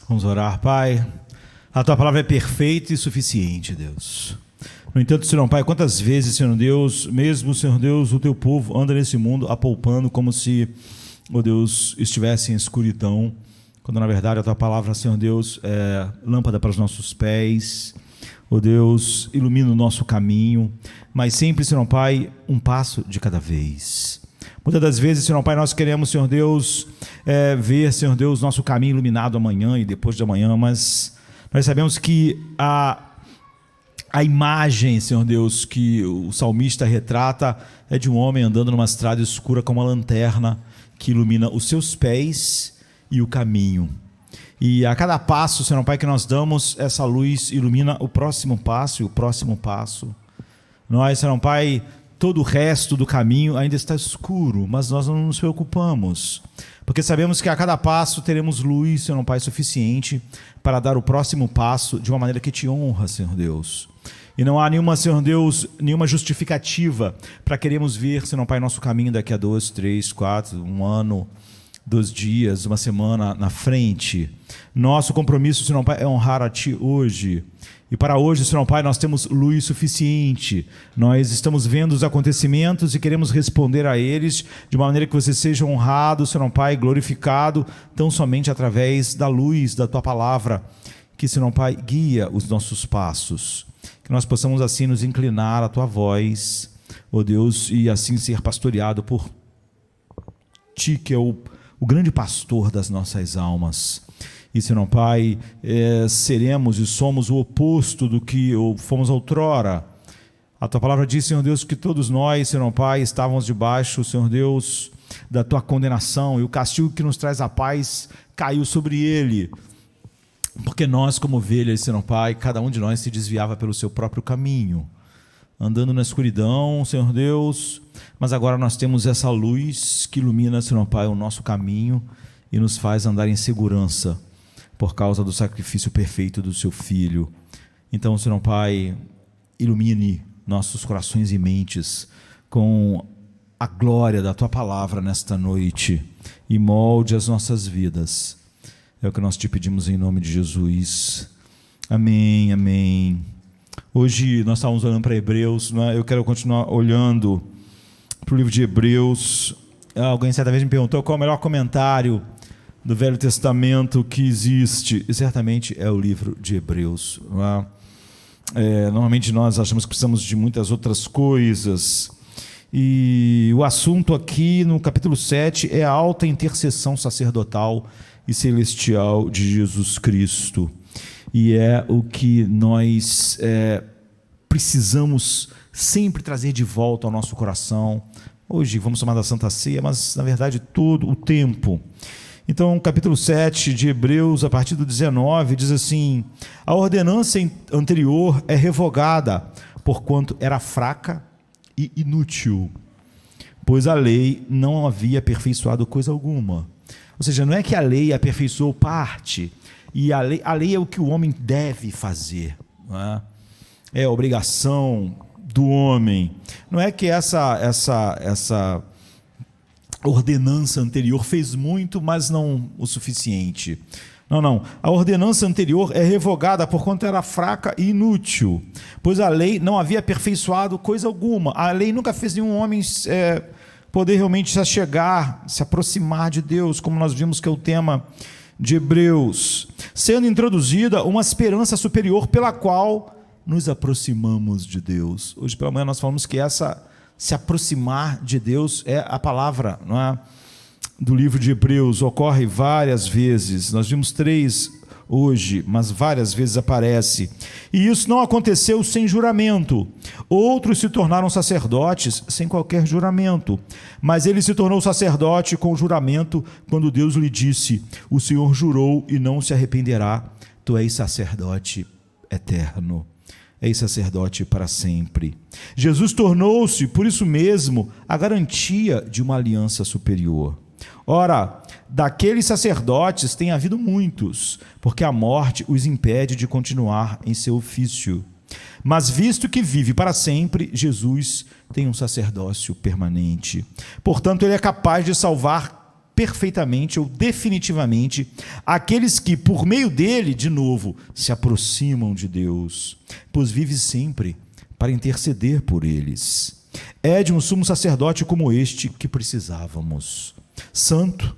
Vamos orar, Pai. A Tua palavra é perfeita e suficiente, Deus. No entanto, Senhor Pai, quantas vezes, Senhor Deus, mesmo, Senhor Deus, o Teu povo anda nesse mundo apalpando como se, ó Deus, estivesse em escuridão, quando na verdade a Tua palavra, Senhor Deus, é lâmpada para os nossos pés, ó Deus, ilumina o nosso caminho, mas sempre, Senhor Pai, um passo de cada vez. Muitas das vezes, Senhor Pai, nós queremos, Senhor Deus, ver, Senhor Deus, nosso caminho iluminado amanhã e depois de amanhã, mas nós sabemos que a imagem, Senhor Deus, que o salmista retrata é de um homem andando numa estrada escura com uma lanterna que ilumina os seus pés e o caminho. E a cada passo, Senhor Pai, que nós damos, essa luz ilumina o próximo passo e o próximo passo. Nós, Senhor Pai, todo o resto do caminho ainda está escuro, mas nós não nos preocupamos, porque sabemos que a cada passo teremos luz, Senhor Pai, suficiente para dar o próximo passo de uma maneira que te honra, Senhor Deus. E não há nenhuma, Senhor Deus, nenhuma justificativa para queremos ver, Senhor Pai, nosso caminho daqui a 2, 3, 4, um ano, 2 dias, uma semana na frente. Nosso compromisso, Senhor Pai, é honrar a Ti hoje. E para hoje, Senhor Pai, nós temos luz suficiente. Nós estamos vendo os acontecimentos e queremos responder a eles de uma maneira que você seja honrado, Senhor Pai, glorificado, tão somente através da luz da Tua palavra, que, Senhor Pai, guia os nossos passos. Que nós possamos assim nos inclinar à Tua voz, ó Deus, e assim ser pastoreado por Ti, que é o grande pastor das nossas almas. E, Senhor Pai, seremos e somos o oposto do que fomos outrora. A Tua palavra diz, Senhor Deus, que todos nós, Senhor Pai, estávamos debaixo, Senhor Deus, da Tua condenação, e o castigo que nos traz a paz caiu sobre Ele. Porque nós, como ovelhas, Senhor Pai, cada um de nós se desviava pelo seu próprio caminho, andando na escuridão, Senhor Deus, mas agora nós temos essa luz que ilumina, Senhor Pai, o nosso caminho e nos faz andar em segurança, por causa do sacrifício perfeito do Seu Filho. Então, Senhor Pai, ilumine nossos corações e mentes com a glória da Tua palavra nesta noite e molde as nossas vidas. É o que nós Te pedimos em nome de Jesus. Amém, amém. Hoje nós estávamos olhando para Hebreus, né? Eu quero continuar olhando para o livro de Hebreus. Alguém certa vez me perguntou qual é o melhor comentário do Velho Testamento que existe, e certamente é o livro de Hebreus. Normalmente nós achamos que precisamos de muitas outras coisas, e o assunto aqui no capítulo 7 é a alta intercessão sacerdotal e celestial de Jesus Cristo, e é o que nós precisamos sempre trazer de volta ao nosso coração. Hoje vamos tomar da Santa Ceia, mas na verdade todo o tempo. Então, capítulo 7 de Hebreus, a partir do 19, diz assim: a ordenança anterior é revogada, porquanto era fraca e inútil, pois a lei não havia aperfeiçoado coisa alguma. Ou seja, não é que a lei aperfeiçoou parte, e a lei é o que o homem deve fazer, não é? É a obrigação do homem. Não é que essa ordenança anterior fez muito, mas não o suficiente. Não. A ordenança anterior é revogada porquanto era fraca e inútil, pois a lei não havia aperfeiçoado coisa alguma. A lei nunca fez nenhum homem poder realmente se aproximar de Deus, como nós vimos que é o tema de Hebreus, sendo introduzida uma esperança superior pela qual nos aproximamos de Deus. Hoje pela manhã nós falamos que se aproximar de Deus é a palavra, não é? Do livro de Hebreus, ocorre várias vezes. Nós vimos 3 hoje, mas várias vezes aparece. E isso não aconteceu sem juramento. Outros se tornaram sacerdotes sem qualquer juramento, mas ele se tornou sacerdote com juramento quando Deus lhe disse: o Senhor jurou e não se arrependerá, tu és sacerdote eterno. És sacerdote para sempre. Jesus tornou-se, por isso mesmo, a garantia de uma aliança superior. Ora, daqueles sacerdotes tem havido muitos, porque a morte os impede de continuar em seu ofício. Mas visto que vive para sempre, Jesus tem um sacerdócio permanente. Portanto, ele é capaz de salvar perfeitamente ou definitivamente aqueles que, por meio dele, de novo, se aproximam de Deus, pois vive sempre para interceder por eles. É de um sumo sacerdote como este que precisávamos, santo,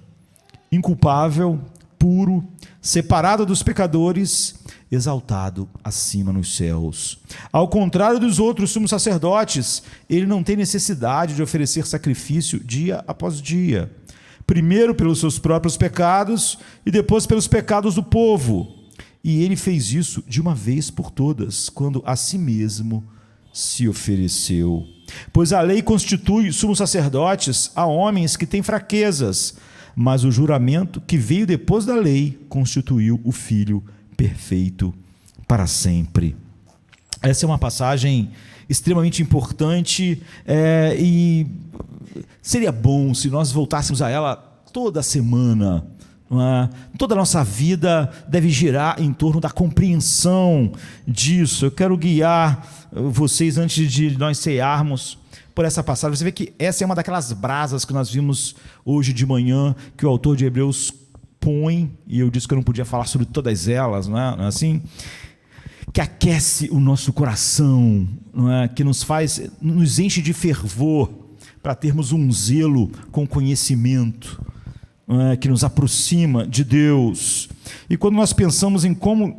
inculpável, puro, separado dos pecadores, exaltado acima nos céus. Ao contrário dos outros sumos sacerdotes, ele não tem necessidade de oferecer sacrifício dia após dia, primeiro pelos seus próprios pecados e depois pelos pecados do povo. E ele fez isso de uma vez por todas, quando a si mesmo se ofereceu. Pois a lei constitui sumos sacerdotes a homens que têm fraquezas, mas o juramento que veio depois da lei constituiu o Filho perfeito para sempre. Essa é uma passagem extremamente importante e seria bom se nós voltássemos a ela toda semana. Não é? Toda a nossa vida deve girar em torno da compreensão disso. Eu quero guiar vocês antes de nós cearmos por essa passagem. Você vê que essa é uma daquelas brasas que nós vimos hoje de manhã, que o autor de Hebreus põe, e eu disse que eu não podia falar sobre todas elas, não é assim? Que aquece o nosso coração, não é? Que nos enche de fervor para termos um zelo com conhecimento, não é? Que nos aproxima de Deus. E quando nós pensamos em como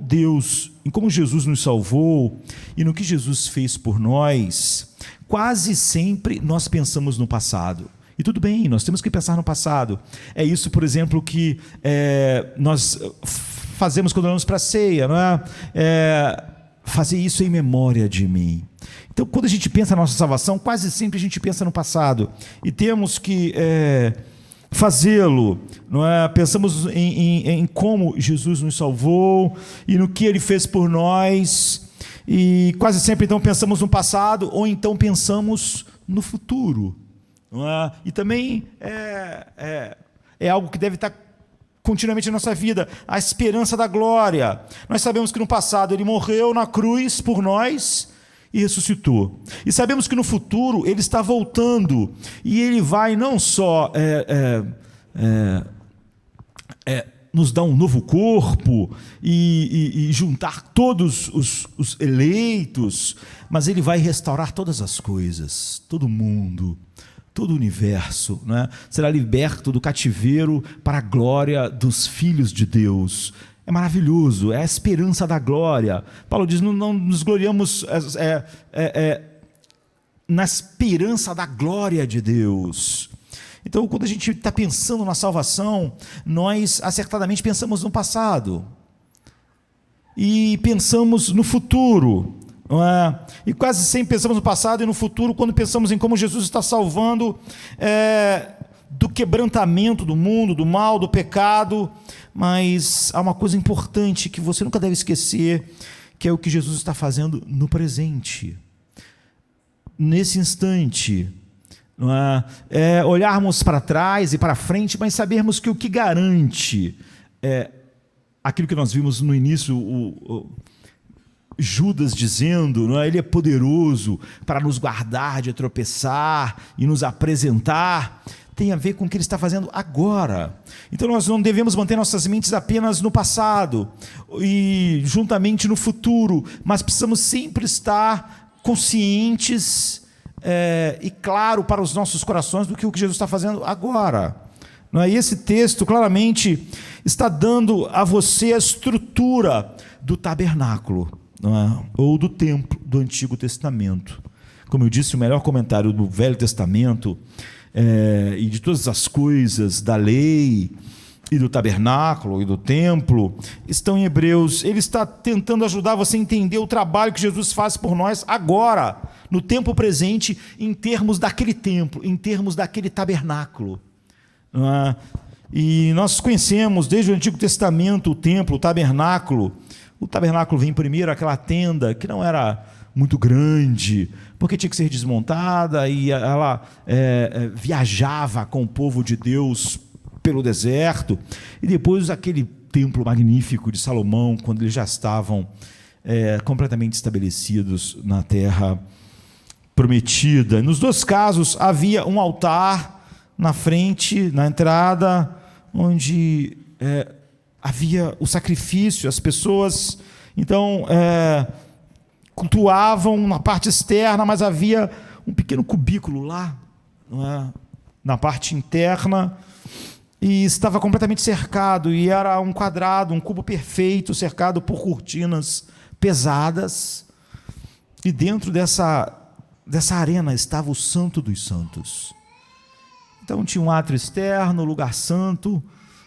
Jesus nos salvou e no que Jesus fez por nós, quase sempre nós pensamos no passado. E tudo bem, nós temos que pensar no passado. É isso, por exemplo, que nós fazemos quando vamos para a ceia, não é? Fazer isso em memória de mim. Então, quando a gente pensa na nossa salvação, quase sempre a gente pensa no passado. E temos que fazê-lo, não é? Pensamos em como Jesus nos salvou e no que Ele fez por nós. E quase sempre, então, pensamos no passado ou então pensamos no futuro. Não é? E também é algo que deve estar continuamente na nossa vida, a esperança da glória. Nós sabemos que no passado Ele morreu na cruz por nós e ressuscitou. E sabemos que no futuro Ele está voltando e Ele vai não só nos dar um novo corpo e juntar todos os eleitos, mas Ele vai restaurar todas as coisas, todo mundo, todo o universo, né? Será liberto do cativeiro para a glória dos filhos de Deus. É maravilhoso, é a esperança da glória. Paulo diz, não nos gloriamos na esperança da glória de Deus. Então, quando a gente está pensando na salvação, nós acertadamente pensamos no passado e pensamos no futuro. Não é? E quase sempre pensamos no passado e no futuro quando pensamos em como Jesus está salvando do quebrantamento do mundo, do mal, do pecado. Mas há uma coisa importante que você nunca deve esquecer, que é o que Jesus está fazendo no presente, nesse instante. Não é? Olharmos para trás e para frente, mas sabermos que o que garante aquilo que nós vimos no início, Judas dizendo, não é? Ele é poderoso para nos guardar de tropeçar e nos apresentar, tem a ver com o que Ele está fazendo agora. Então nós não devemos manter nossas mentes apenas no passado e juntamente no futuro, mas precisamos sempre estar conscientes e claro para os nossos corações do que o que Jesus está fazendo agora. Não é? E esse texto claramente está dando a você a estrutura do tabernáculo, não é? Ou do templo do Antigo Testamento. Como eu disse, o melhor comentário do Velho Testamento e de todas as coisas da lei e do tabernáculo e do templo estão em Hebreus. Ele está tentando ajudar você a entender o trabalho que Jesus faz por nós agora, no tempo presente, em termos daquele templo, em termos daquele tabernáculo. Não é? E nós conhecemos desde o Antigo Testamento o templo, o tabernáculo. O tabernáculo vem primeiro, aquela tenda que não era muito grande, porque tinha que ser desmontada, e ela viajava com o povo de Deus pelo deserto, e depois aquele templo magnífico de Salomão, quando eles já estavam completamente estabelecidos na terra prometida. Nos dois casos havia um altar, na frente, na entrada, onde havia o sacrifício. As pessoas, então, cultuavam na parte externa, mas havia um pequeno cubículo lá, não é? Na parte interna, e estava completamente cercado, e era um quadrado, um cubo perfeito, cercado por cortinas pesadas, e dentro dessa arena estava o Santo dos Santos. Então tinha um átrio externo, o lugar santo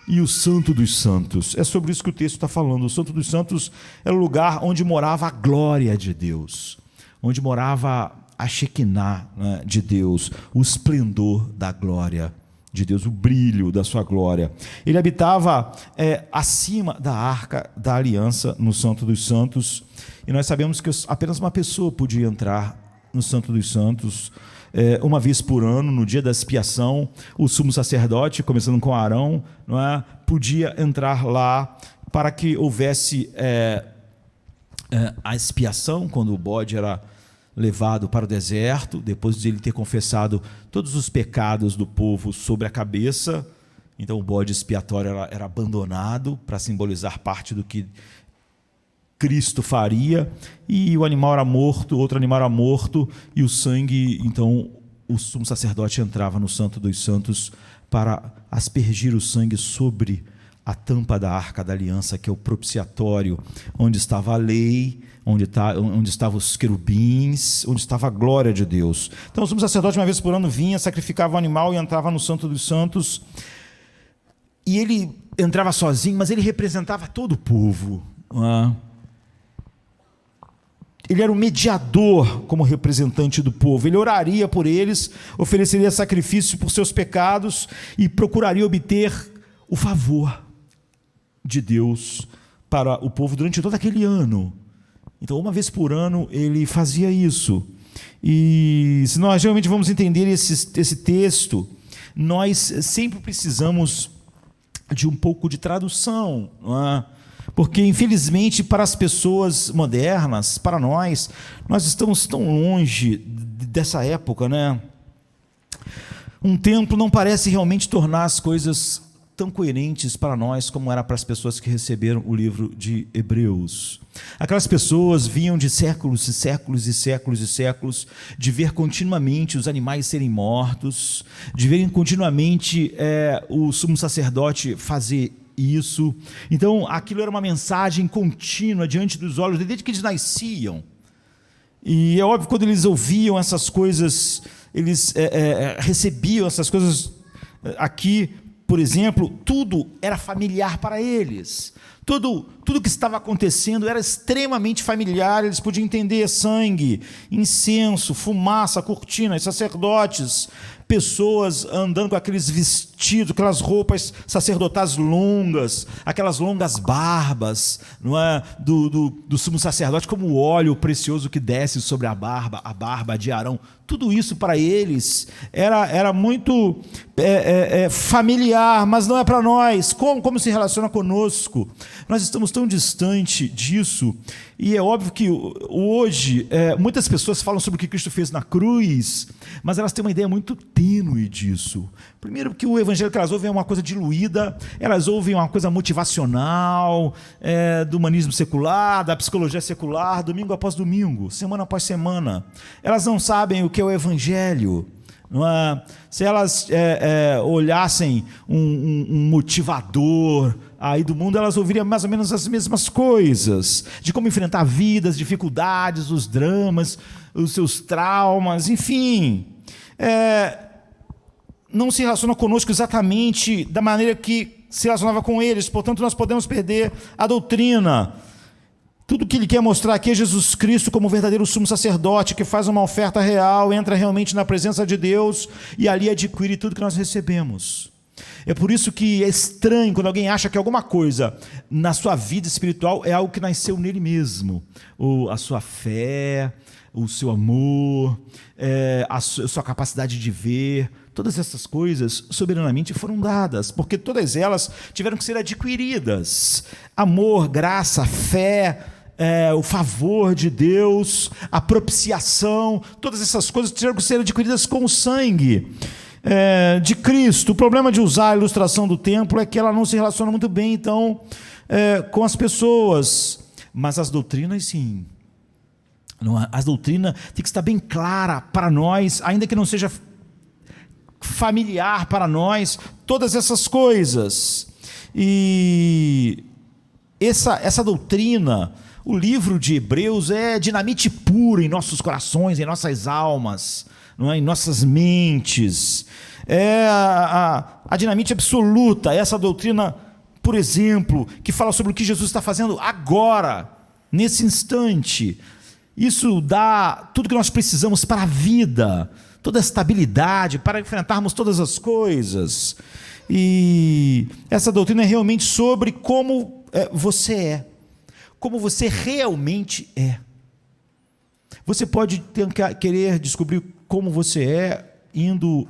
e o Santo dos Santos. É sobre isso que o texto está falando. O Santo dos Santos era o lugar onde morava a glória de Deus, onde morava a Shekinah, né, de Deus, o esplendor da glória de Deus, o brilho da sua glória. Ele habitava acima da arca da aliança, no Santo dos Santos, e nós sabemos que apenas uma pessoa podia entrar no Santo dos Santos, uma vez por ano, no dia da expiação. O sumo sacerdote, começando com Arão, não é, podia entrar lá para que houvesse a expiação, quando o bode era levado para o deserto, depois de ele ter confessado todos os pecados do povo sobre a cabeça. Então o bode expiatório era abandonado para simbolizar parte do que Cristo faria, e o animal era morto, outro animal era morto, e o sangue, então o sumo sacerdote entrava no Santo dos Santos para aspergir o sangue sobre a tampa da arca da aliança, que é o propiciatório, onde estava a lei, onde estavam os querubins, onde estava a glória de Deus. Então o sumo sacerdote, uma vez por ano, vinha, sacrificava o animal e entrava no Santo dos Santos, e ele entrava sozinho, mas ele representava todo o povo, não é? Ele era o mediador como representante do povo. Ele oraria por eles, ofereceria sacrifício por seus pecados e procuraria obter o favor de Deus para o povo durante todo aquele ano. Então, uma vez por ano, ele fazia isso. E se nós realmente vamos entender esse texto, nós sempre precisamos de um pouco de tradução, não é? Porque, infelizmente, para as pessoas modernas, para nós estamos tão longe dessa época, né? Um templo não parece realmente tornar as coisas tão coerentes para nós como era para as pessoas que receberam o livro de Hebreus. Aquelas pessoas vinham de séculos e séculos e séculos e séculos de ver continuamente os animais serem mortos, de verem continuamente o sumo sacerdote fazer isso. Então aquilo era uma mensagem contínua diante dos olhos desde que eles nasciam. E é óbvio, quando eles ouviam essas coisas, eles recebiam essas coisas aqui, por exemplo, tudo era familiar para eles. Tudo que estava acontecendo era extremamente familiar. Eles podiam entender sangue, incenso, fumaça, cortinas, sacerdotes, pessoas andando com aqueles vestidos, aquelas roupas sacerdotais longas, aquelas longas barbas, não é, do sumo sacerdote, como o óleo precioso que desce sobre a barba de Arão. Tudo isso para eles era muito familiar, mas não é para nós. Como se relaciona conosco? Nós estamos tão distante disso, e é óbvio que hoje muitas pessoas falam sobre o que Cristo fez na cruz, mas elas têm uma ideia muito tênue disso. Primeiro, que o evangelho que elas ouvem é uma coisa diluída, elas ouvem uma coisa motivacional, do humanismo secular, da psicologia secular, domingo após domingo, semana após semana. Elas não sabem o que é o evangelho. Não é? Se elas olhassem um motivador aí do mundo, elas ouviriam mais ou menos as mesmas coisas, de como enfrentar a vida, as dificuldades, os dramas, os seus traumas, enfim. Não se relaciona conosco exatamente da maneira que se relacionava com eles, portanto nós podemos perder a doutrina. Tudo que ele quer mostrar aqui é Jesus Cristo como o verdadeiro sumo sacerdote, que faz uma oferta real, entra realmente na presença de Deus e ali adquire tudo que nós recebemos. É por isso que é estranho quando alguém acha que alguma coisa na sua vida espiritual é algo que nasceu nele mesmo. A sua fé, o seu amor, a sua capacidade de ver. Todas essas coisas soberanamente foram dadas, porque todas elas tiveram que ser adquiridas. Amor, graça, fé, o favor de Deus, a propiciação, todas essas coisas tiveram que ser adquiridas com o sangue. de Cristo. O problema de usar a ilustração do templo é que ela não se relaciona muito bem, então, com as pessoas. Mas as doutrinas, sim. As doutrinas tem que estar bem clara para nós, ainda que não seja familiar para nós, todas essas coisas. E essa doutrina, o livro de Hebreus é dinamite pura em nossos corações, em nossas almas, não é? Em nossas mentes. É a dinamite absoluta, essa doutrina, por exemplo, que fala sobre o que Jesus está fazendo agora, nesse instante. Isso dá tudo que nós precisamos para a vida, toda a estabilidade, para enfrentarmos todas as coisas. E essa doutrina é realmente sobre como você é, como você realmente é. Você pode querer descobrir como você é indo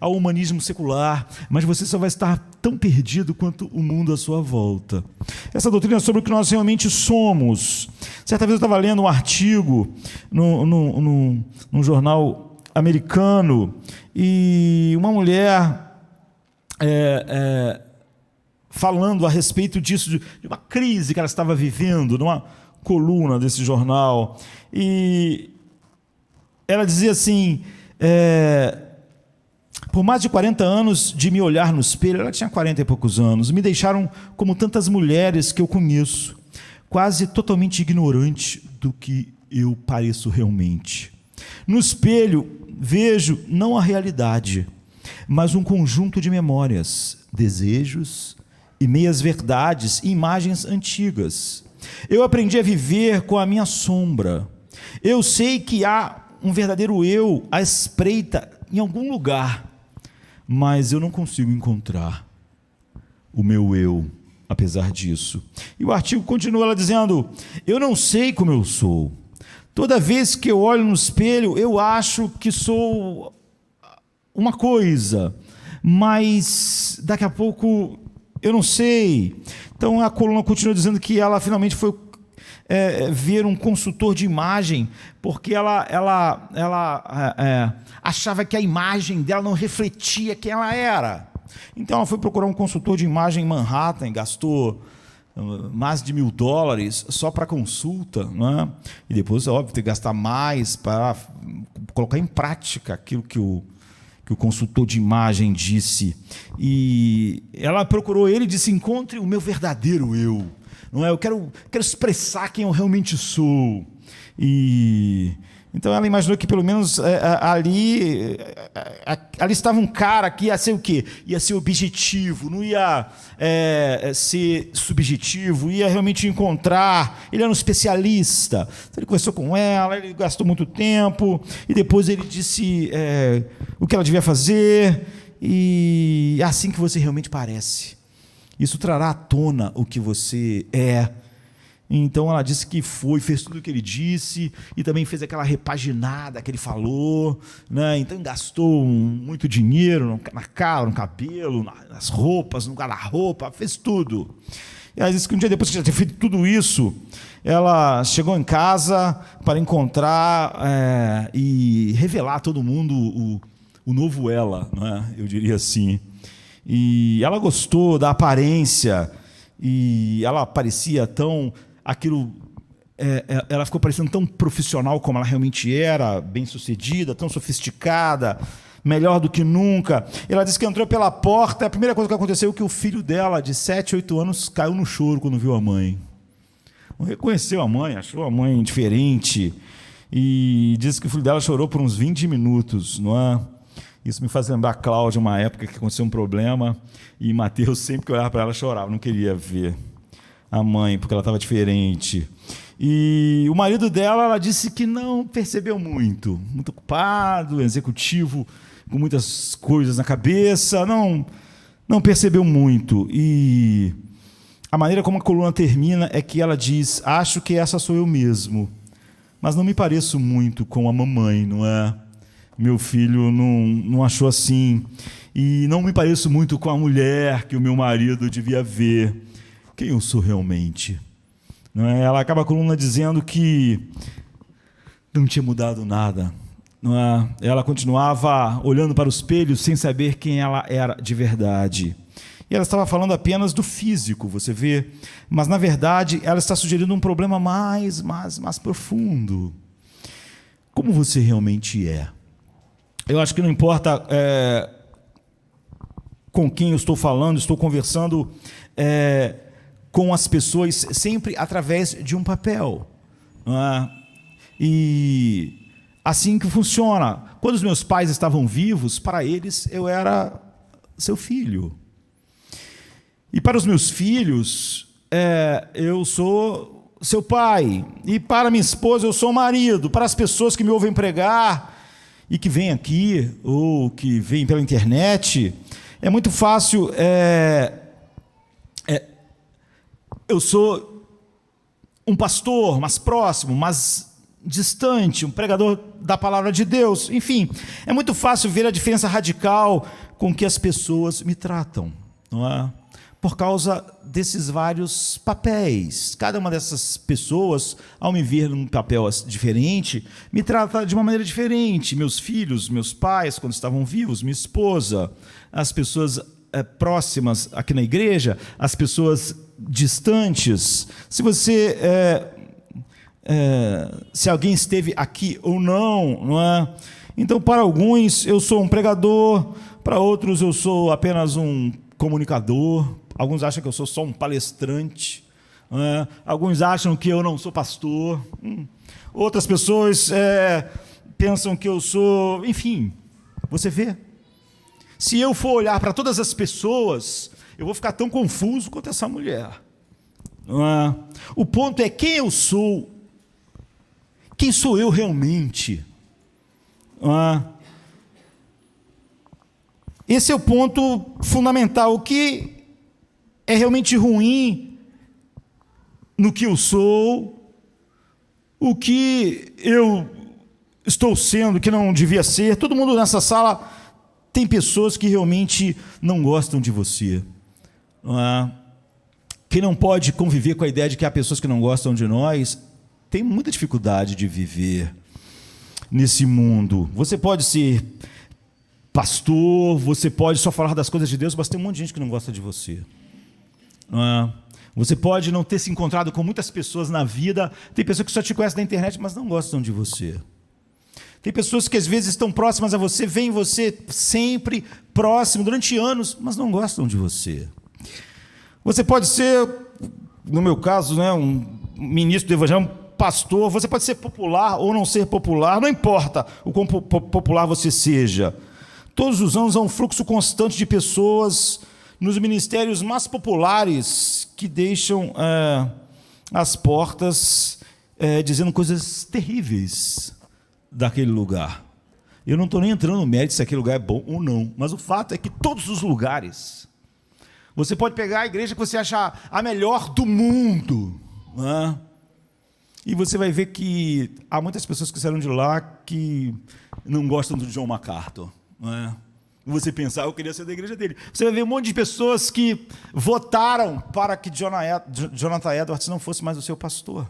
ao humanismo secular, mas você só vai estar tão perdido quanto o mundo à sua volta. Essa doutrina é sobre o que nós realmente somos. Certa vez eu estava lendo um artigo num jornal americano, e uma mulher falando a respeito disso, de uma crise que ela estava vivendo, numa coluna desse jornal, e ela dizia assim: por mais de 40 anos de me olhar no espelho, ela tinha 40 e poucos anos, me deixaram como tantas mulheres que eu conheço, quase totalmente ignorante do que eu pareço realmente. No espelho vejo não a realidade, mas um conjunto de memórias, desejos e meias verdades e imagens antigas. Eu aprendi a viver com a minha sombra. Eu sei que há um verdadeiro eu à espreita em algum lugar, mas eu não consigo encontrar o meu eu, apesar disso. E o artigo continua ela dizendo: eu não sei como eu sou. Toda vez que eu olho no espelho, eu acho que sou uma coisa, mas daqui a pouco eu não sei. Então a coluna continua dizendo que ela finalmente foi ver um consultor de imagem, porque ela achava que a imagem dela não refletia quem ela era. Então ela foi procurar um consultor de imagem em Manhattan, gastou mais de $1.000 só para consulta, né? E depois, óbvio, tem que gastar mais para colocar em prática aquilo que o consultor de imagem disse. E ela procurou ele e disse: encontre o meu verdadeiro eu. Não é? Eu quero expressar quem eu realmente sou. E então ela imaginou que pelo menos ali estava um cara que ia ser o quê? Ia ser objetivo, não ia ser subjetivo, ia realmente encontrar. Ele era um especialista. Então, ele conversou com ela, ele gastou muito tempo, e depois ele disse o que ela devia fazer, e é assim que você realmente parece. Isso trará à tona o que você é. Então ela disse que fez tudo o que ele disse, e também fez aquela repaginada que ele falou, né? Então gastou muito dinheiro na cara, no cabelo, nas roupas, no guarda-roupa, fez tudo. E ela disse que um dia depois que já tinha feito tudo isso, ela chegou em casa para encontrar e revelar a todo mundo o novo ela, né? Eu diria assim. E ela gostou da aparência, e ela parecia tão... ela ficou parecendo tão profissional como ela realmente era, bem-sucedida, tão sofisticada, melhor do que nunca. Ela disse que entrou pela porta, a primeira coisa que aconteceu é que o filho dela, de 7, 8 anos, caiu no choro quando viu a mãe. Não reconheceu a mãe, achou a mãe diferente, e disse que o filho dela chorou por uns 20 minutos, não é? Isso me faz lembrar a Cláudia, uma época que aconteceu um problema, e Mateus, sempre que eu olhava para ela, chorava, não queria ver a mãe, porque ela estava diferente. E o marido dela, ela disse que não percebeu muito ocupado, executivo, com muitas coisas na cabeça, não percebeu muito. E a maneira como a coluna termina é que ela diz: acho que essa sou eu mesmo, mas não me pareço muito com a mamãe, não é? Meu filho não achou assim. E não me pareço muito com a mulher que o meu marido devia ver. Quem eu sou realmente? Não é? Ela acaba a coluna dizendo que não tinha mudado nada não é? Ela continuava olhando para o espelho sem saber quem ela era de verdade. E ela estava falando apenas do físico, você vê, mas na verdade ela está sugerindo um problema mais profundo. Como você realmente é? Eu acho que não importa com quem eu estou falando, estou conversando com as pessoas sempre através de um papel. Não é? E assim que funciona. Quando os meus pais estavam vivos, para eles eu era seu filho. E para os meus filhos, eu sou seu pai. E para minha esposa, eu sou o marido. Para as pessoas que me ouvem pregar e que vêm aqui, ou que vêm pela internet, é muito fácil. Eu sou um pastor, mais próximo, mais distante, um pregador da palavra de Deus. Enfim, é muito fácil ver a diferença radical com que as pessoas me tratam, não é? Por causa desses vários papéis. Cada uma dessas pessoas, ao me ver num papel diferente, me trata de uma maneira diferente. Meus filhos, meus pais, quando estavam vivos, minha esposa, as pessoas próximas aqui na igreja, as pessoas distantes. Se você... se alguém esteve aqui ou não, não é? Então, para alguns, eu sou um pregador, para outros, eu sou apenas um comunicador. Alguns acham que eu sou só um palestrante. Alguns acham que eu não sou pastor. Outras pessoas pensam que eu sou... Enfim, você vê. Se eu for olhar para todas as pessoas, eu vou ficar tão confuso quanto essa mulher. O ponto é quem eu sou. Quem sou eu realmente? Esse é o ponto fundamental. O que é realmente ruim no que eu sou, o que eu estou sendo, que não devia ser. Todo mundo nessa sala tem pessoas que realmente não gostam de você. Quem não pode conviver com a ideia de que há pessoas que não gostam de nós, tem muita dificuldade de viver nesse mundo. Você pode ser pastor, você pode só falar das coisas de Deus, mas tem um monte de gente que não gosta de você. Você pode não ter se encontrado com muitas pessoas na vida. Tem pessoas que só te conhecem na internet, mas não gostam de você. Tem pessoas que às vezes estão próximas a você, veem você sempre próximo durante anos, mas não gostam de você. Você pode ser, no meu caso, um ministro do evangelho, um pastor. Você pode ser popular ou não ser popular, não importa o quão popular você seja. Todos os anos há um fluxo constante de pessoas nos ministérios mais populares que deixam as portas dizendo coisas terríveis daquele lugar. Eu não estou nem entrando no mérito se aquele lugar é bom ou não, mas o fato é que todos os lugares, você pode pegar a igreja que você acha a melhor do mundo, e você vai ver que há muitas pessoas que saíram de lá que não gostam do John MacArthur, Você pensar, eu queria ser da igreja dele. Você vai ver um monte de pessoas que votaram para que Jonathan Edwards não fosse mais o seu pastor.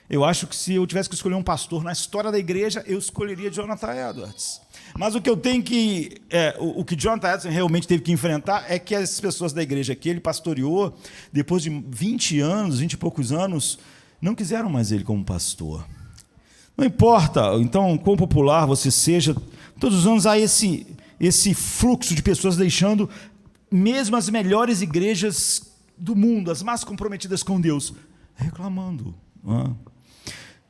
Eu acho que se eu tivesse que escolher um pastor na história da igreja, eu escolheria Jonathan Edwards. Mas o que eu tenho que... o que Jonathan Edwards realmente teve que enfrentar é que as pessoas da igreja que ele pastoreou, depois de 20 anos, 20 e poucos anos, não quiseram mais ele como pastor. Não importa, então, quão popular você seja... Todos os anos há esse fluxo de pessoas deixando mesmo as melhores igrejas do mundo, as mais comprometidas com Deus, reclamando.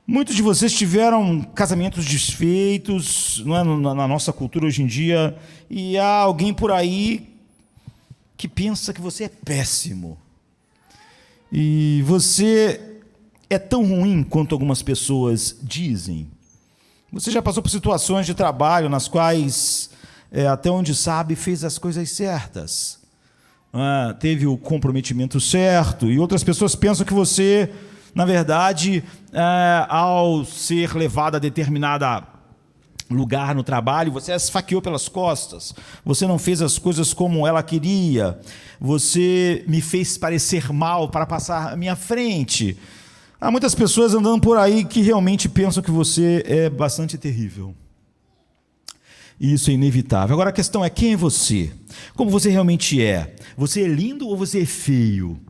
Muitos de vocês tiveram casamentos desfeitos, na nossa cultura hoje em dia, e há alguém por aí que pensa que você é péssimo. E você é tão ruim quanto algumas pessoas dizem. Você já passou por situações de trabalho nas quais, até onde sabe, fez as coisas certas. Teve o comprometimento certo. E outras pessoas pensam que você, na verdade, ao ser levado a determinado lugar no trabalho, você as esfaqueou pelas costas. Você não fez as coisas como ela queria. Você me fez parecer mal para passar à minha frente. Há muitas pessoas andando por aí que realmente pensam que você é bastante terrível. E isso é inevitável. Agora a questão é: quem é você? Como você realmente é? Você é lindo ou você é feio?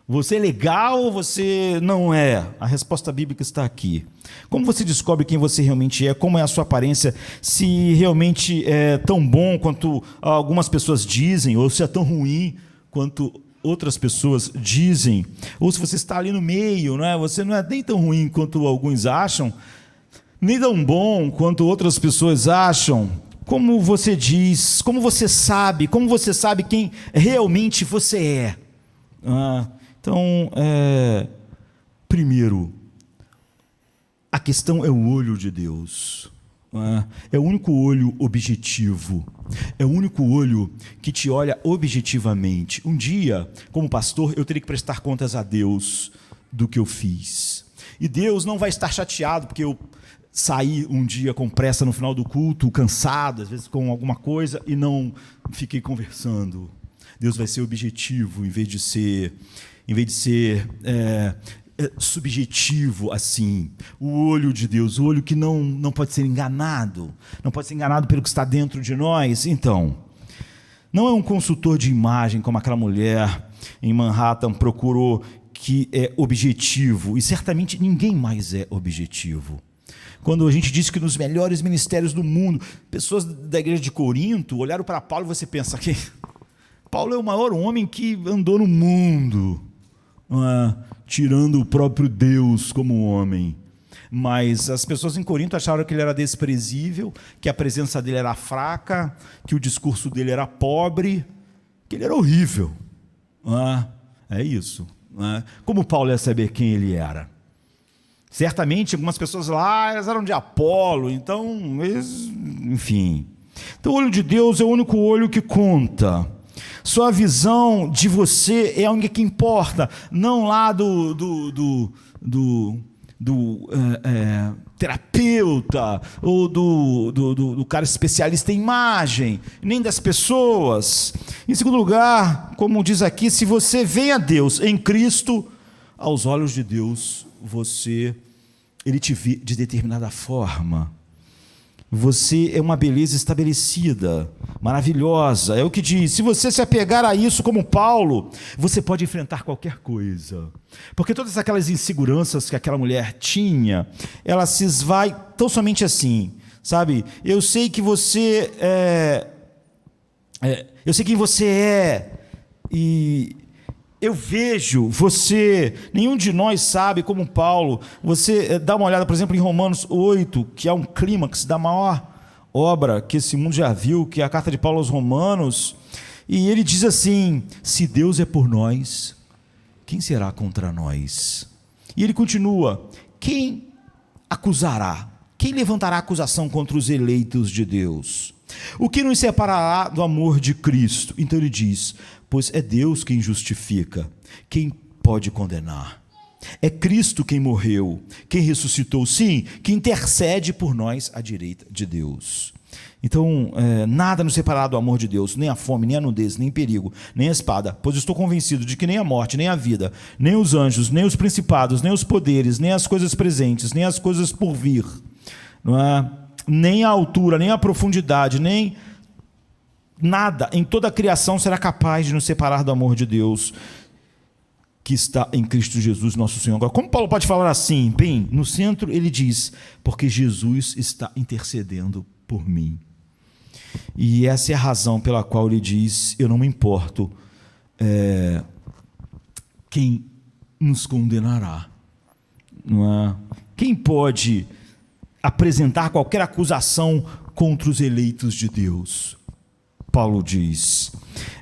Você é legal ou você não é? A resposta bíblica está aqui. Como você descobre quem você realmente é? Como é a sua aparência? Se realmente é tão bom quanto algumas pessoas dizem, ou se é tão ruim quanto outras pessoas dizem, ou se você está ali no meio, não é? Você não é nem tão ruim quanto alguns acham, nem tão bom quanto outras pessoas acham. Como você diz, como você sabe quem realmente você é? Então, primeiro, a questão é o olho de Deus. É o único olho objetivo, é o único olho que te olha objetivamente. Um dia, como pastor, eu terei que prestar contas a Deus do que eu fiz. E Deus não vai estar chateado porque eu saí um dia com pressa no final do culto, cansado, às vezes com alguma coisa, e não fiquei conversando. Deus vai ser objetivo em vez de ser subjetivo assim. O olho de Deus, o olho que não pode ser enganado, não pode ser enganado pelo que está dentro de nós. Então, não é um consultor de imagem como aquela mulher em Manhattan procurou, que é objetivo, e certamente ninguém mais é objetivo. Quando a gente diz que nos melhores ministérios do mundo, pessoas da igreja de Corinto olharam para Paulo e você pensa que Paulo é o maior homem que andou no mundo, tirando o próprio Deus como homem. Mas as pessoas em Corinto acharam que ele era desprezível, que a presença dele era fraca, que o discurso dele era pobre, que ele era horrível. É isso. Como Paulo ia saber quem ele era? Certamente algumas pessoas lá, elas eram de Apolo, então, enfim. Então o olho de Deus é o único olho que conta. Sua visão de você é a única que importa, não lá do terapeuta ou do cara especialista em imagem, nem das pessoas. Em segundo lugar, como diz aqui, se você vem a Deus em Cristo, aos olhos de Deus, Ele te vê de determinada forma. Você é uma beleza estabelecida, maravilhosa. É o que diz: se você se apegar a isso como Paulo, você pode enfrentar qualquer coisa. Porque todas aquelas inseguranças que aquela mulher tinha, ela se esvai tão somente assim, sabe? Eu sei que você eu sei quem você é, e eu vejo você. Nenhum de nós sabe como Paulo. Você dá uma olhada, por exemplo, em Romanos 8, que é um clímax da maior obra que esse mundo já viu, que é a carta de Paulo aos Romanos, e ele diz assim: se Deus é por nós, quem será contra nós? E ele continua: quem acusará? Quem levantará acusação contra os eleitos de Deus? O que nos separará do amor de Cristo? Então ele diz: pois é Deus quem justifica, quem pode condenar? É Cristo quem morreu, quem ressuscitou, sim, que intercede por nós à direita de Deus. Então, nada nos separará do amor de Deus, nem a fome, nem a nudez, nem perigo, nem a espada, pois estou convencido de que nem a morte, nem a vida, nem os anjos, nem os principados, nem os poderes, nem as coisas presentes, nem as coisas por vir, não é? Nem a altura, nem a profundidade, nem nada em toda a criação será capaz de nos separar do amor de Deus que está em Cristo Jesus, nosso Senhor. Agora, como Paulo pode falar assim? Bem, no centro ele diz: porque Jesus está intercedendo por mim. E essa é a razão pela qual ele diz: eu não me importo quem nos condenará. Não é? Quem pode apresentar qualquer acusação contra os eleitos de Deus? Paulo diz,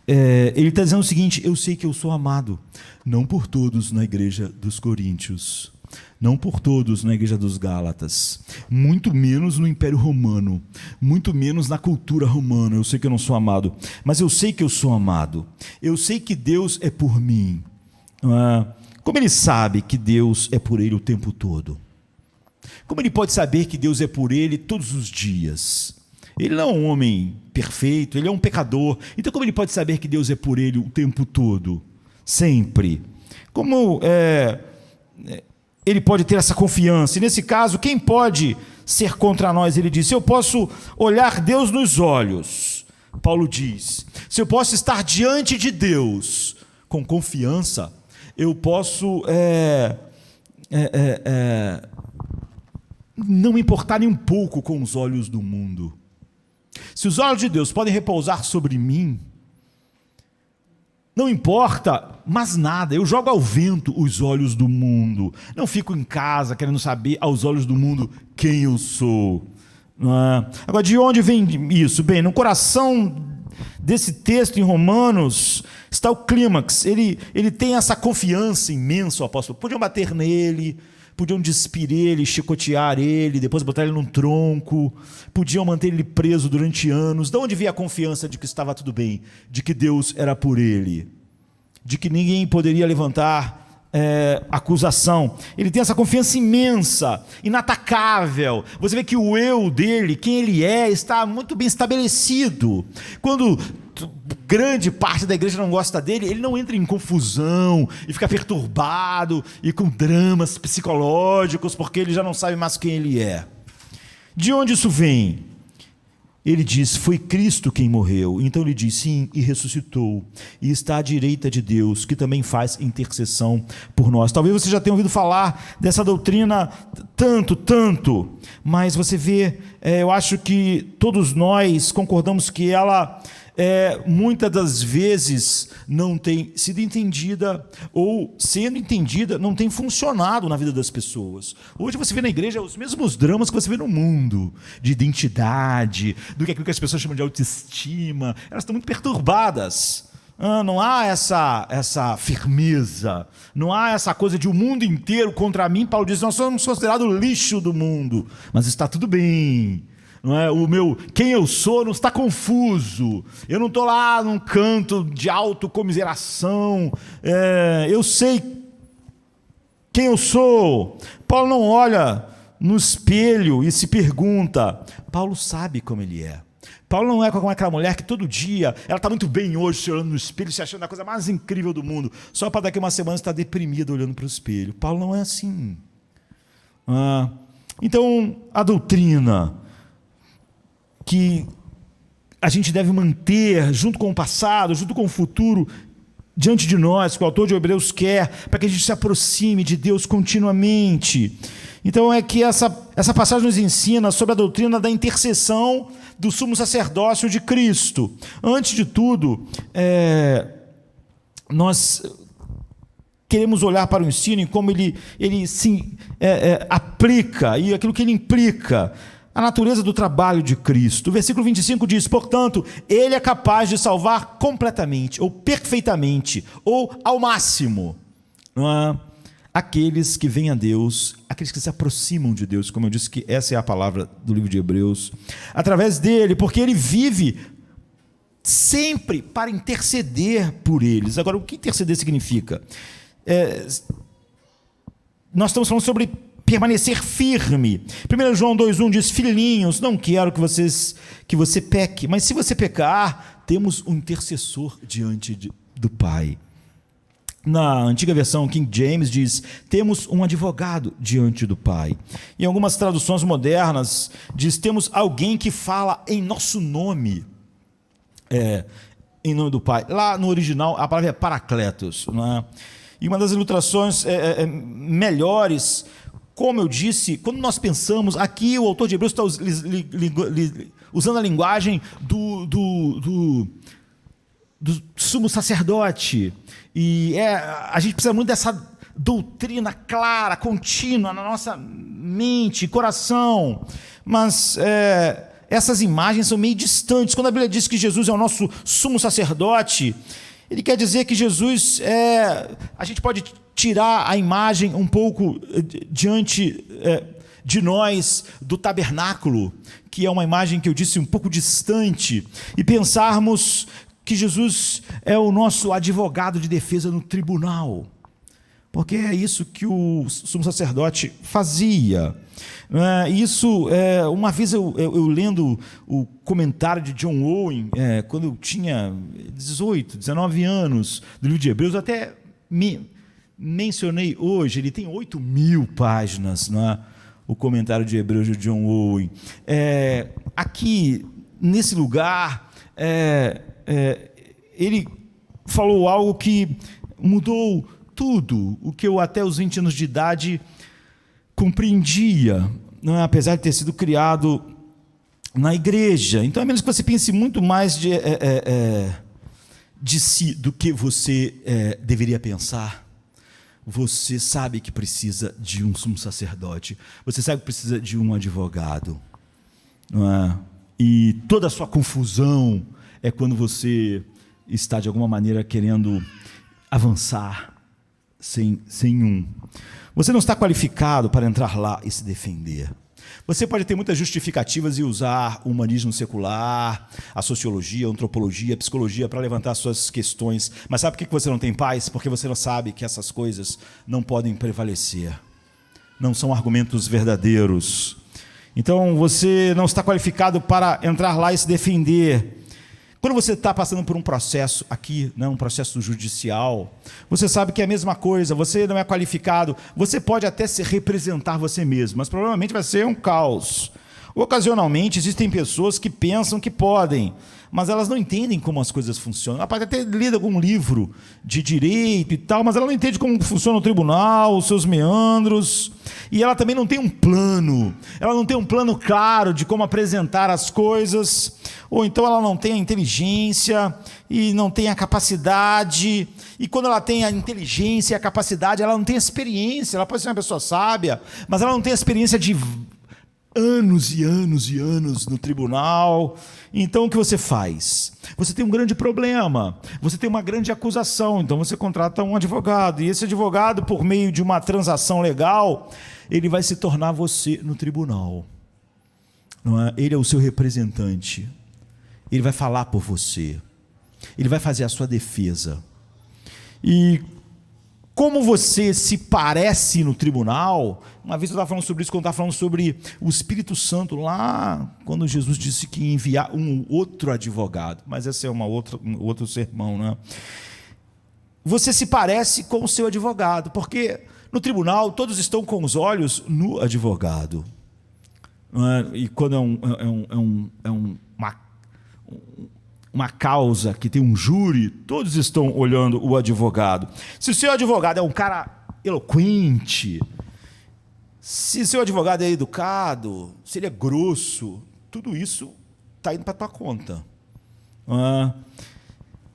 ele está dizendo o seguinte: eu sei que eu sou amado, não por todos na igreja dos Coríntios, não por todos na igreja dos Gálatas, muito menos no Império Romano, muito menos na cultura romana. Eu sei que eu não sou amado, mas eu sei que eu sou amado, eu sei que Deus é por mim. Como ele sabe que Deus é por ele o tempo todo? Como ele pode saber que Deus é por ele todos os dias? Ele não é um homem perfeito, ele é um pecador. Então como ele pode saber que Deus é por ele o tempo todo? Sempre. Como ele pode ter essa confiança. E nesse caso, quem pode ser contra nós? Ele diz: se eu posso olhar Deus nos olhos, Paulo diz, se eu posso estar diante de Deus com confiança, eu posso não me importar nem um pouco com os olhos do mundo. Se os olhos de Deus podem repousar sobre mim, não importa mais nada, eu jogo ao vento os olhos do mundo. Não fico em casa querendo saber aos olhos do mundo quem eu sou. Agora, de onde vem isso? Bem, no coração desse texto em Romanos está o clímax. Ele tem essa confiança imensa, o apóstolo. Podiam bater nele, podiam despir ele, chicotear ele, depois botar ele num tronco, podiam manter ele preso durante anos. De onde veio a confiança de que estava tudo bem, de que Deus era por ele, de que ninguém poderia levantar acusação? Ele tem essa confiança imensa, inatacável. Você vê que o eu dele, quem ele é, está muito bem estabelecido. Quando grande parte da igreja não gosta dele, ele não entra em confusão e fica perturbado e com dramas psicológicos, porque ele já não sabe mais quem ele é. De onde isso vem? Ele diz: foi Cristo quem morreu. Então ele diz: sim, e ressuscitou, e está à direita de Deus, que também faz intercessão por nós. Talvez você já tenha ouvido falar dessa doutrina tanto, mas você vê, eu acho que todos nós concordamos que ela muitas das vezes não tem sido entendida, ou sendo entendida, não tem funcionado na vida das pessoas. Hoje você vê na igreja os mesmos dramas que você vê no mundo, de identidade, do que aquilo que as pessoas chamam de autoestima. Elas estão muito perturbadas. Não há essa firmeza, não há essa coisa de o mundo inteiro contra mim. Paulo diz: nós somos considerados o lixo do mundo, mas está tudo bem. Não é? Quem eu sou não está confuso. Eu não estou lá num canto de autocomiseração. Eu sei quem eu sou. Paulo não olha no espelho e se pergunta. Paulo sabe como ele é. Paulo não é como aquela mulher que todo dia, ela está muito bem hoje, se olhando no espelho, se achando a coisa mais incrível do mundo, só para daqui a uma semana estar deprimida olhando para o espelho. Paulo não é assim. Então, a doutrina que a gente deve manter junto com o passado, junto com o futuro, diante de nós, que o autor de Hebreus quer, para que a gente se aproxime de Deus continuamente. Então é que essa passagem nos ensina sobre a doutrina da intercessão do sumo sacerdócio de Cristo. Antes de tudo, nós queremos olhar para o ensino e como ele se aplica, e aquilo que ele implica, a natureza do trabalho de Cristo. O versículo 25 diz: portanto, ele é capaz de salvar completamente, ou perfeitamente, ou ao máximo, aqueles que vêm a Deus, aqueles que se aproximam de Deus, como eu disse que essa é a palavra do livro de Hebreus, através dele, porque ele vive sempre para interceder por eles. Agora, o que interceder significa? Nós estamos falando sobre permanecer firme. 1 João 2,1 diz: filhinhos, não quero que você peque, mas se você pecar, temos um intercessor diante do Pai. Na antiga versão King James diz: temos um advogado diante do Pai. Em algumas traduções modernas diz: temos alguém que fala em nosso nome, em nome do Pai. Lá no original a palavra é paracletos, não é? E uma das ilustrações melhores, como eu disse, quando nós pensamos, aqui o autor de Hebreus está usando a linguagem do sumo sacerdote, e a gente precisa muito dessa doutrina clara, contínua na nossa mente e coração, mas essas imagens são meio distantes. Quando a Bíblia diz que Jesus é o nosso sumo sacerdote, ele quer dizer que Jesus a gente pode tirar a imagem um pouco diante de nós do tabernáculo, que é uma imagem que eu disse um pouco distante, e pensarmos que Jesus é o nosso advogado de defesa no tribunal, porque é isso que o sumo sacerdote fazia. Isso, uma vez eu lendo o comentário de John Owen, quando eu tinha 18, 19 anos, do livro de Hebreus, até me mencionei hoje, ele tem 8.000 páginas, não é? O comentário de Hebreus de John Owen. Aqui, nesse lugar, ele falou algo que mudou tudo, o que eu até os 20 anos de idade compreendia, não é? Apesar de ter sido criado na igreja. Então, a menos que você pense muito mais de si do que você deveria pensar, você sabe que precisa de um sumo sacerdote, você sabe que precisa de um advogado, não é? E toda a sua confusão é quando você está, de alguma maneira, querendo avançar sem um. Você não está qualificado para entrar lá e se defender. Você pode ter muitas justificativas e usar o humanismo secular, a sociologia, a antropologia, a psicologia para levantar suas questões. Mas sabe por que você não tem paz? Porque você não sabe que essas coisas não podem prevalecer. Não são argumentos verdadeiros. Então, você não está qualificado para entrar lá e se defender. Quando você está passando por um processo aqui, né, um processo judicial, você sabe que é a mesma coisa, você não é qualificado, você pode até se representar você mesmo, mas provavelmente vai ser um caos. Ocasionalmente existem pessoas que pensam que podem, mas elas não entendem como as coisas funcionam. Ela pode até ler algum livro de direito e tal, mas ela não entende como funciona o tribunal, os seus meandros, e ela também não tem um plano, ela não tem um plano claro de como apresentar as coisas, ou então ela não tem a inteligência e não tem a capacidade, e quando ela tem a inteligência e a capacidade, ela não tem a experiência. Ela pode ser uma pessoa sábia, mas ela não tem a experiência de anos e anos e anos no tribunal. Então, o que você faz? Você tem um grande problema, você tem uma grande acusação, então você contrata um advogado, e esse advogado, por meio de uma transação legal, ele vai se tornar você no tribunal, não é? Ele é o seu representante, ele vai falar por você, ele vai fazer a sua defesa. E como você se parece no tribunal, uma vez eu estava falando sobre isso, quando eu estava falando sobre o Espírito Santo, lá quando Jesus disse que ia enviar um outro advogado, mas esse é um outro sermão, né? Você se parece com o seu advogado, porque no tribunal todos estão com os olhos no advogado, não é? E quando uma causa que tem um júri, todos estão olhando o advogado. Se o seu advogado é um cara eloquente, se o seu advogado é educado, se ele é grosso, tudo isso está indo para a tua conta.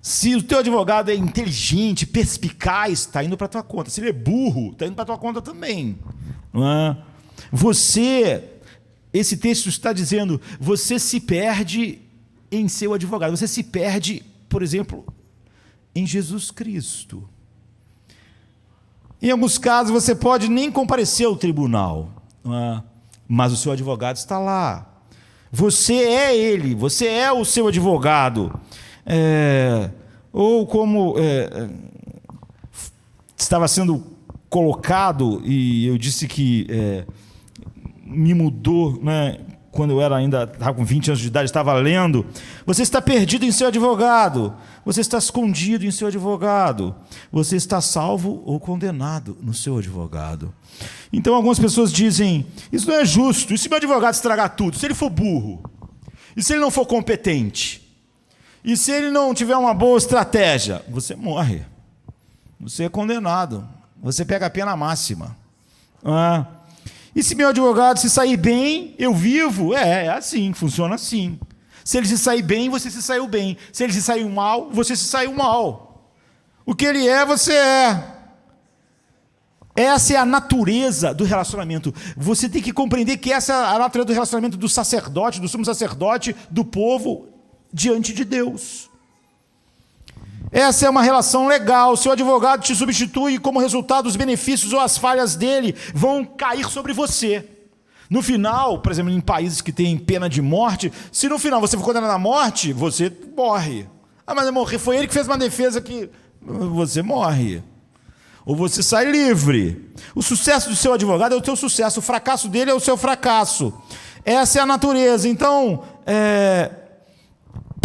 Se o teu advogado é inteligente, perspicaz, está indo para a tua conta. Se ele é burro, está indo para a tua conta também. Esse texto está dizendo, você se perde em seu advogado, você se perde, por exemplo, em Jesus Cristo. Em alguns casos você pode nem comparecer ao tribunal, mas o seu advogado está lá. Você é ele, você é o seu advogado. Ou como estava sendo colocado, e eu disse que me mudou, né? Quando eu estava com 20 anos de idade, estava lendo, você está perdido em seu advogado, você está escondido em seu advogado, você está salvo ou condenado no seu advogado. Então algumas pessoas dizem, isso não é justo, e se meu advogado estragar tudo, se ele for burro, e se ele não for competente, e se ele não tiver uma boa estratégia, você morre, você é condenado, você pega a pena máxima. E se meu advogado se sair bem, eu vivo? É assim, funciona assim. Se ele se sair bem, você se saiu bem. Se ele se saiu mal, você se saiu mal. O que ele é, você é. Essa é a natureza do relacionamento. Você tem que compreender que essa é a natureza do relacionamento do sacerdote, do sumo sacerdote, do povo diante de Deus. Essa é uma relação legal. Seu advogado te substitui e, como resultado, os benefícios ou as falhas dele vão cair sobre você. No final, por exemplo, em países que têm pena de morte, se no final você for condenado à morte, você morre. Mas morrer foi ele que fez uma defesa que você morre. Ou você sai livre. O sucesso do seu advogado é o teu sucesso, o fracasso dele é o seu fracasso. Essa é a natureza. Então,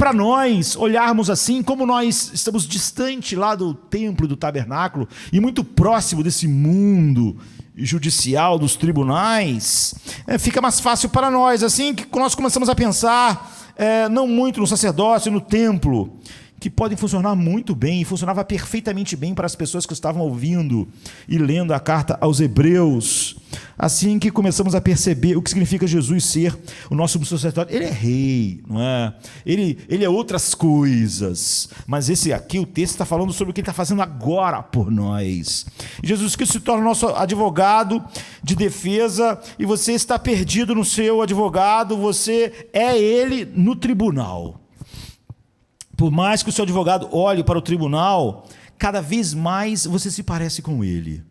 para nós olharmos assim, como nós estamos distante lá do templo, do tabernáculo, e muito próximo desse mundo judicial, dos tribunais, fica mais fácil para nós, assim que nós começamos a pensar, não muito no sacerdócio, no templo, que podem funcionar muito bem, e funcionava perfeitamente bem para as pessoas que estavam ouvindo e lendo a carta aos Hebreus. Assim que começamos a perceber o que significa Jesus ser o nosso sumo sacerdote. Ele é rei, não é? Ele é outras coisas, mas esse aqui, o texto está falando sobre o que ele está fazendo agora por nós. Jesus Cristo se torna nosso advogado de defesa, e você está perdido no seu advogado, você é ele no tribunal. Por mais que o seu advogado olhe para o tribunal, cada vez mais você se parece com ele.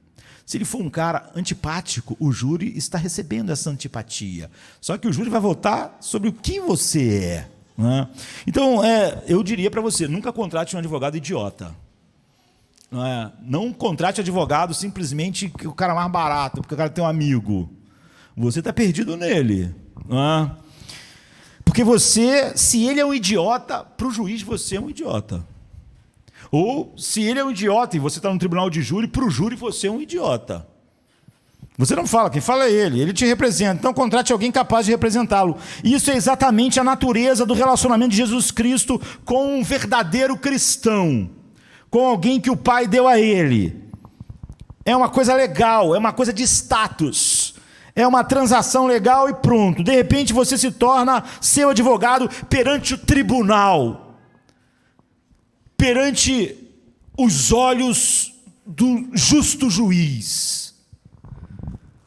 Se ele for um cara antipático, o júri está recebendo essa antipatia. Só que o júri vai votar sobre o que você é, né? Então, eu diria para você, nunca contrate um advogado idiota. Não contrate advogado simplesmente que o cara é mais barato, porque o cara tem um amigo. Você está perdido nele, não é? Porque você, se ele é um idiota, para o juiz você é um idiota. Ou se ele é um idiota e você está no tribunal de júri, para o júri você é um idiota. Você não fala, quem fala é ele te representa. Então contrate alguém capaz de representá-lo. Isso é exatamente a natureza do relacionamento de Jesus Cristo com um verdadeiro cristão, com alguém que o Pai deu a ele. É uma coisa legal, é uma coisa de status. É uma transação legal e pronto. De repente você se torna seu advogado perante o tribunal, perante os olhos do justo juiz.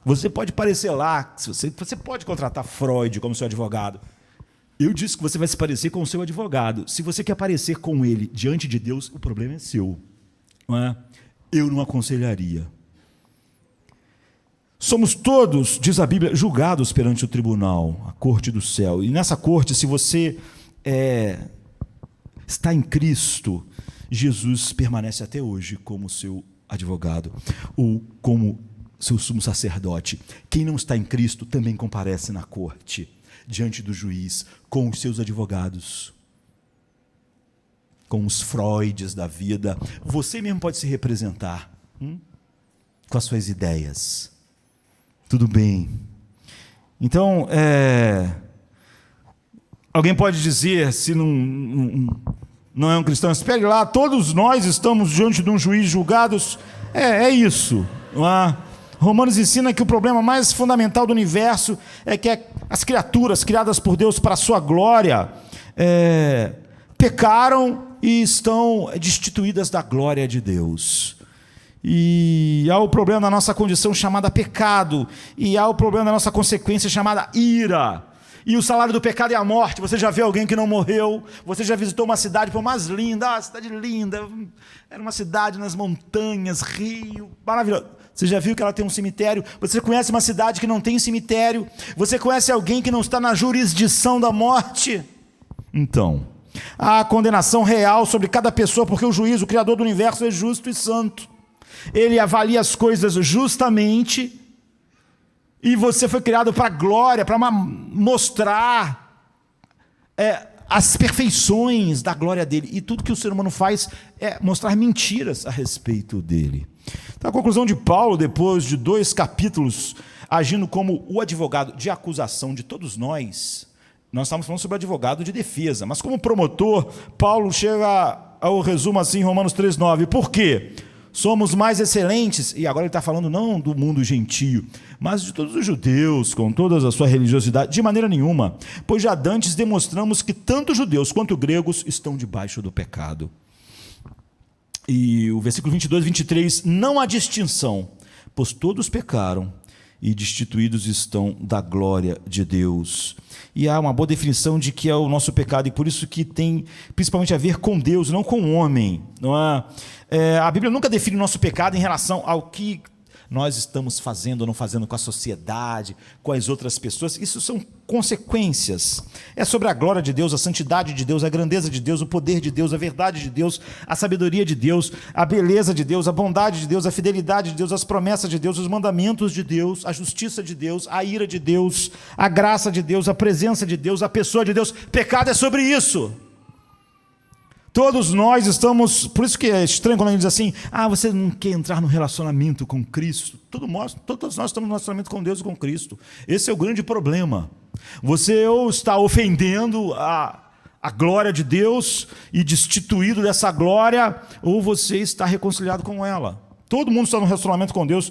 Você pode parecer lá, você pode contratar Freud como seu advogado. Eu disse que você vai se parecer com o seu advogado. Se você quer parecer com ele diante de Deus, o problema é seu, não é? Eu não aconselharia. Somos todos, diz a Bíblia, julgados perante o tribunal, a corte do céu. E nessa corte, se você está em Cristo, Jesus permanece até hoje como seu advogado, ou como seu sumo sacerdote. Quem não está em Cristo também comparece na corte, diante do juiz, com os seus advogados, com os Freuds da vida. Você mesmo pode se representar com as suas ideias. Tudo bem. Então, alguém pode dizer, se não é um cristão, espere lá, todos nós estamos diante de um juiz julgados. É isso. Não é? Romanos ensina que o problema mais fundamental do universo é que as criaturas criadas por Deus para a sua glória pecaram e estão destituídas da glória de Deus. E há o problema da nossa condição chamada pecado, e há o problema da nossa consequência chamada ira. E o salário do pecado é a morte. Você já viu alguém que não morreu? Você já visitou uma cidade, por mais linda, cidade linda, era uma cidade nas montanhas, rio, maravilhoso. Você já viu que ela tem um cemitério? Você conhece uma cidade que não tem cemitério? Você conhece alguém que não está na jurisdição da morte? Então, há a condenação real sobre cada pessoa, porque o juiz, o Criador do universo, é justo e santo. Ele avalia as coisas justamente, e você foi criado para a glória, para mostrar as perfeições da glória dele. E tudo que o ser humano faz é mostrar mentiras a respeito dele. Então, a conclusão de Paulo, depois de 2 capítulos, agindo como o advogado de acusação de todos nós estávamos falando sobre o advogado de defesa, mas como promotor, Paulo chega ao resumo assim em Romanos 3,9. Por quê? Somos mais excelentes, e agora ele está falando não do mundo gentio, mas de todos os judeus, com toda a sua religiosidade, de maneira nenhuma, pois já dantes demonstramos que tanto judeus quanto gregos estão debaixo do pecado. E o versículo 22 e 23, não há distinção, pois todos pecaram e destituídos estão da glória de Deus. E há uma boa definição de que é o nosso pecado, e por isso que tem principalmente a ver com Deus, não com o homem. Não é? A Bíblia nunca define o nosso pecado em relação ao que nós estamos fazendo ou não fazendo com a sociedade, com as outras pessoas. Isso são consequências. É sobre a glória de Deus, a santidade de Deus, a grandeza de Deus, o poder de Deus, a verdade de Deus, a sabedoria de Deus, a beleza de Deus, a bondade de Deus, a fidelidade de Deus, as promessas de Deus, os mandamentos de Deus, a justiça de Deus, a ira de Deus, a graça de Deus, a presença de Deus, a pessoa de Deus. Pecado é sobre isso. Todos nós estamos, por isso que é estranho quando a gente diz assim, você não quer entrar no relacionamento com Cristo. Todos nós estamos no relacionamento com Deus e com Cristo. Esse é o grande problema. Você ou está ofendendo a glória de Deus e destituído dessa glória, ou você está reconciliado com ela. Todo mundo está no relacionamento com Deus.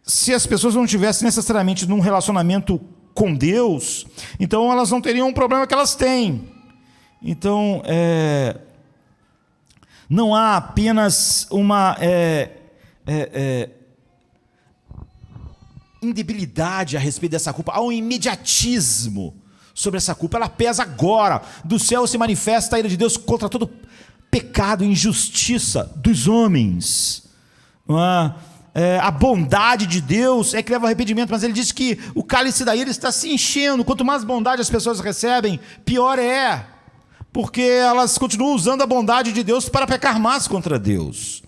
Se as pessoas não tivessem necessariamente num relacionamento com Deus, então elas não teriam um problema que elas têm. Então, não há apenas uma indebilidade a respeito dessa culpa, há um imediatismo sobre essa culpa. Ela pesa agora. Do céu se manifesta a ira de Deus contra todo pecado e injustiça dos homens. A bondade de Deus é que leva ao arrependimento, mas ele diz que o cálice da ira está se enchendo. Quanto mais bondade as pessoas recebem, pior é, porque elas continuam usando a bondade de Deus para pecar mais contra Deus.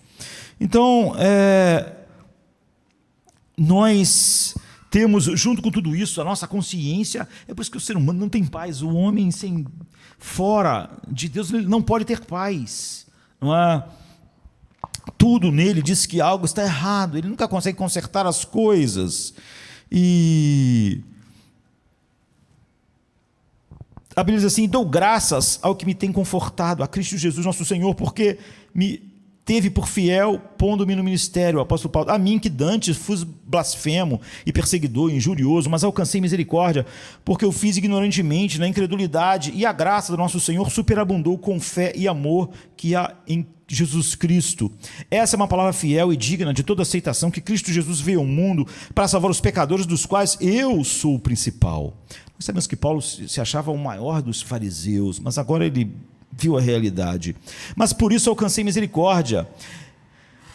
Então, nós temos, junto com tudo isso, a nossa consciência. É por isso que o ser humano não tem paz. O homem fora de Deus, ele não pode ter paz. Não é? Tudo nele diz que algo está errado. Ele nunca consegue consertar as coisas. E a Bíblia diz assim: dou graças ao que me tem confortado, a Cristo Jesus nosso Senhor, porque me teve por fiel, pondo-me no ministério. O apóstolo Paulo: a mim que dantes fui blasfemo e perseguidor, injurioso, mas alcancei misericórdia, porque eu fiz ignorantemente, na incredulidade, e a graça do nosso Senhor superabundou com fé e amor que há em Jesus Cristo. Essa é uma palavra fiel e digna de toda aceitação, que Cristo Jesus veio ao mundo para salvar os pecadores, dos quais eu sou o principal. Nós sabemos que Paulo se achava o maior dos fariseus, mas agora ele viu a realidade. Mas por isso alcancei misericórdia,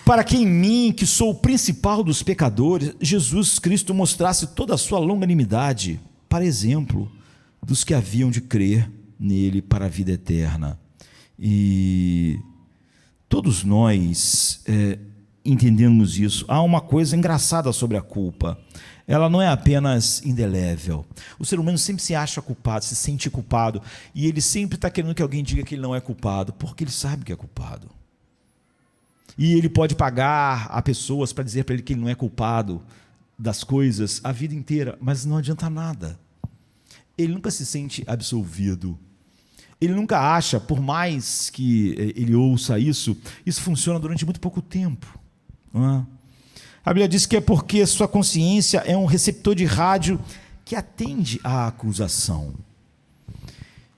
para que em mim, que sou o principal dos pecadores, Jesus Cristo mostrasse toda a sua longanimidade, para exemplo dos que haviam de crer nele para a vida eterna. E todos nós entendemos isso. Há uma coisa engraçada sobre a culpa. Ela não é apenas indelével. O ser humano sempre se acha culpado, se sente culpado, e ele sempre está querendo que alguém diga que ele não é culpado, porque ele sabe que é culpado. E ele pode pagar a pessoas para dizer para ele que ele não é culpado das coisas a vida inteira, mas não adianta nada. Ele nunca se sente absolvido. Ele nunca acha, por mais que ele ouça isso funciona durante muito pouco tempo. Não é? A Bíblia diz que é porque sua consciência é um receptor de rádio que atende à acusação.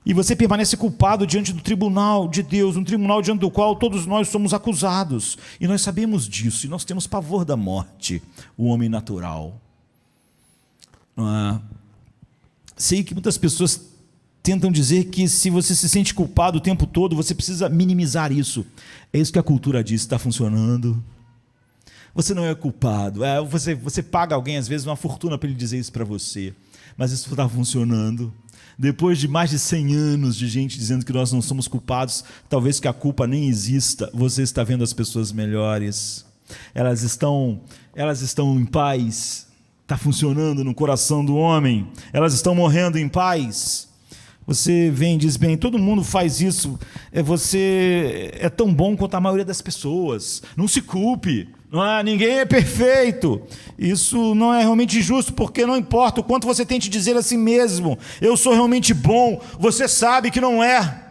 E você permanece culpado diante do tribunal de Deus, um tribunal diante do qual todos nós somos acusados. E nós sabemos disso, e nós temos pavor da morte, o homem natural. Sei que muitas pessoas tentam dizer que se você se sente culpado o tempo todo, você precisa minimizar isso. É isso que a cultura diz: está funcionando. Você não é culpado. Você paga alguém, às vezes, uma fortuna para ele dizer isso para você. Mas isso está funcionando. Depois de mais de 100 anos de gente dizendo que nós não somos culpados, talvez que a culpa nem exista, você está vendo as pessoas melhores. Elas estão em paz. Está funcionando no coração do homem. Elas estão morrendo em paz. Você vem e diz: bem, todo mundo faz isso. Você é tão bom quanto a maioria das pessoas. Não se culpe. Ninguém é perfeito. Isso não é realmente justo, porque não importa o quanto você tente dizer a si mesmo: eu sou realmente bom, você sabe que não é.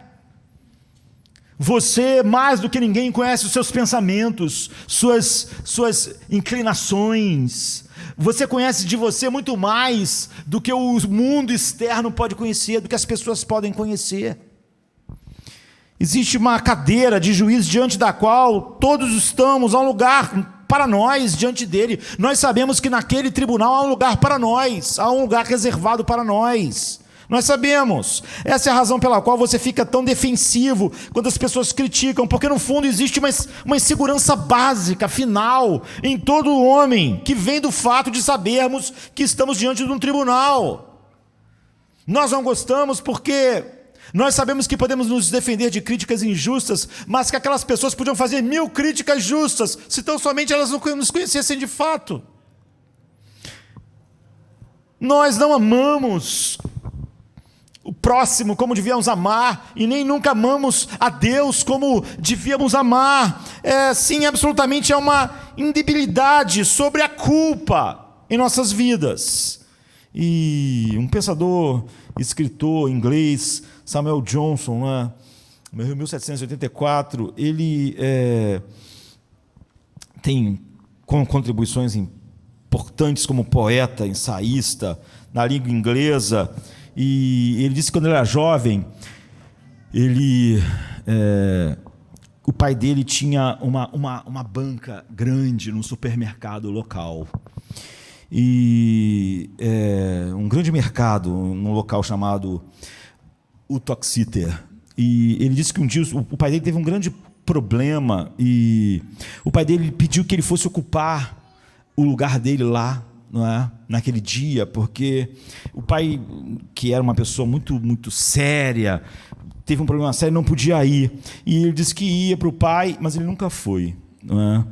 Você, mais do que ninguém, conhece os seus pensamentos, suas inclinações. Você conhece de você muito mais do que o mundo externo pode conhecer, do que as pessoas podem conhecer. Existe uma cadeira de juiz diante da qual todos estamos, há um lugar para nós diante dele. Nós sabemos que naquele tribunal há um lugar para nós, há um lugar reservado para nós. Nós sabemos. Essa é a razão pela qual você fica tão defensivo quando as pessoas criticam, porque no fundo existe uma insegurança básica, final, em todo homem, que vem do fato de sabermos que estamos diante de um tribunal. Nós não gostamos porque nós sabemos que podemos nos defender de críticas injustas, mas que aquelas pessoas podiam fazer 1000 críticas justas, se tão somente elas não nos conhecessem de fato. Nós não amamos o próximo como devíamos amar, e nem nunca amamos a Deus como devíamos amar. Sim, absolutamente é uma indebilidade sobre a culpa em nossas vidas. E um pensador, escritor inglês, Samuel Johnson, né, em 1784, ele tem contribuições importantes como poeta, ensaísta, na língua inglesa, e ele disse que quando ele era jovem, o pai dele tinha uma banca grande num supermercado local. E um grande mercado, num local chamado Uttoxeter. E ele disse que um dia o pai dele teve um grande problema e o pai dele pediu que ele fosse ocupar o lugar dele lá, não é? Naquele dia, porque o pai, que era uma pessoa muito, muito séria, teve um problema sério, não podia ir. E ele disse que ia para o pai, mas ele nunca foi, não é?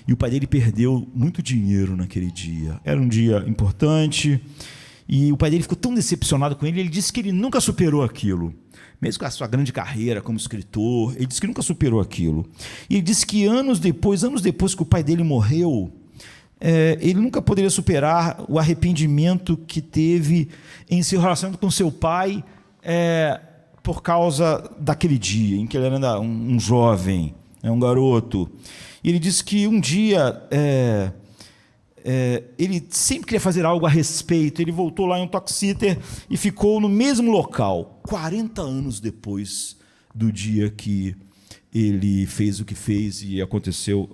E o pai dele perdeu muito dinheiro naquele dia. Era um dia importante e o pai dele ficou tão decepcionado com ele, ele disse que ele nunca superou aquilo. Mesmo com a sua grande carreira como escritor, ele disse que nunca superou aquilo. E ele disse que anos depois que o pai dele morreu, ele nunca poderia superar o arrependimento que teve em se relacionando com seu pai por causa daquele dia, em que ele era ainda um jovem, um garoto. E ele disse que um dia ele sempre queria fazer algo a respeito. Ele voltou lá em Uttoxeter e ficou no mesmo local, 40 anos depois do dia que ele fez o que fez e aconteceu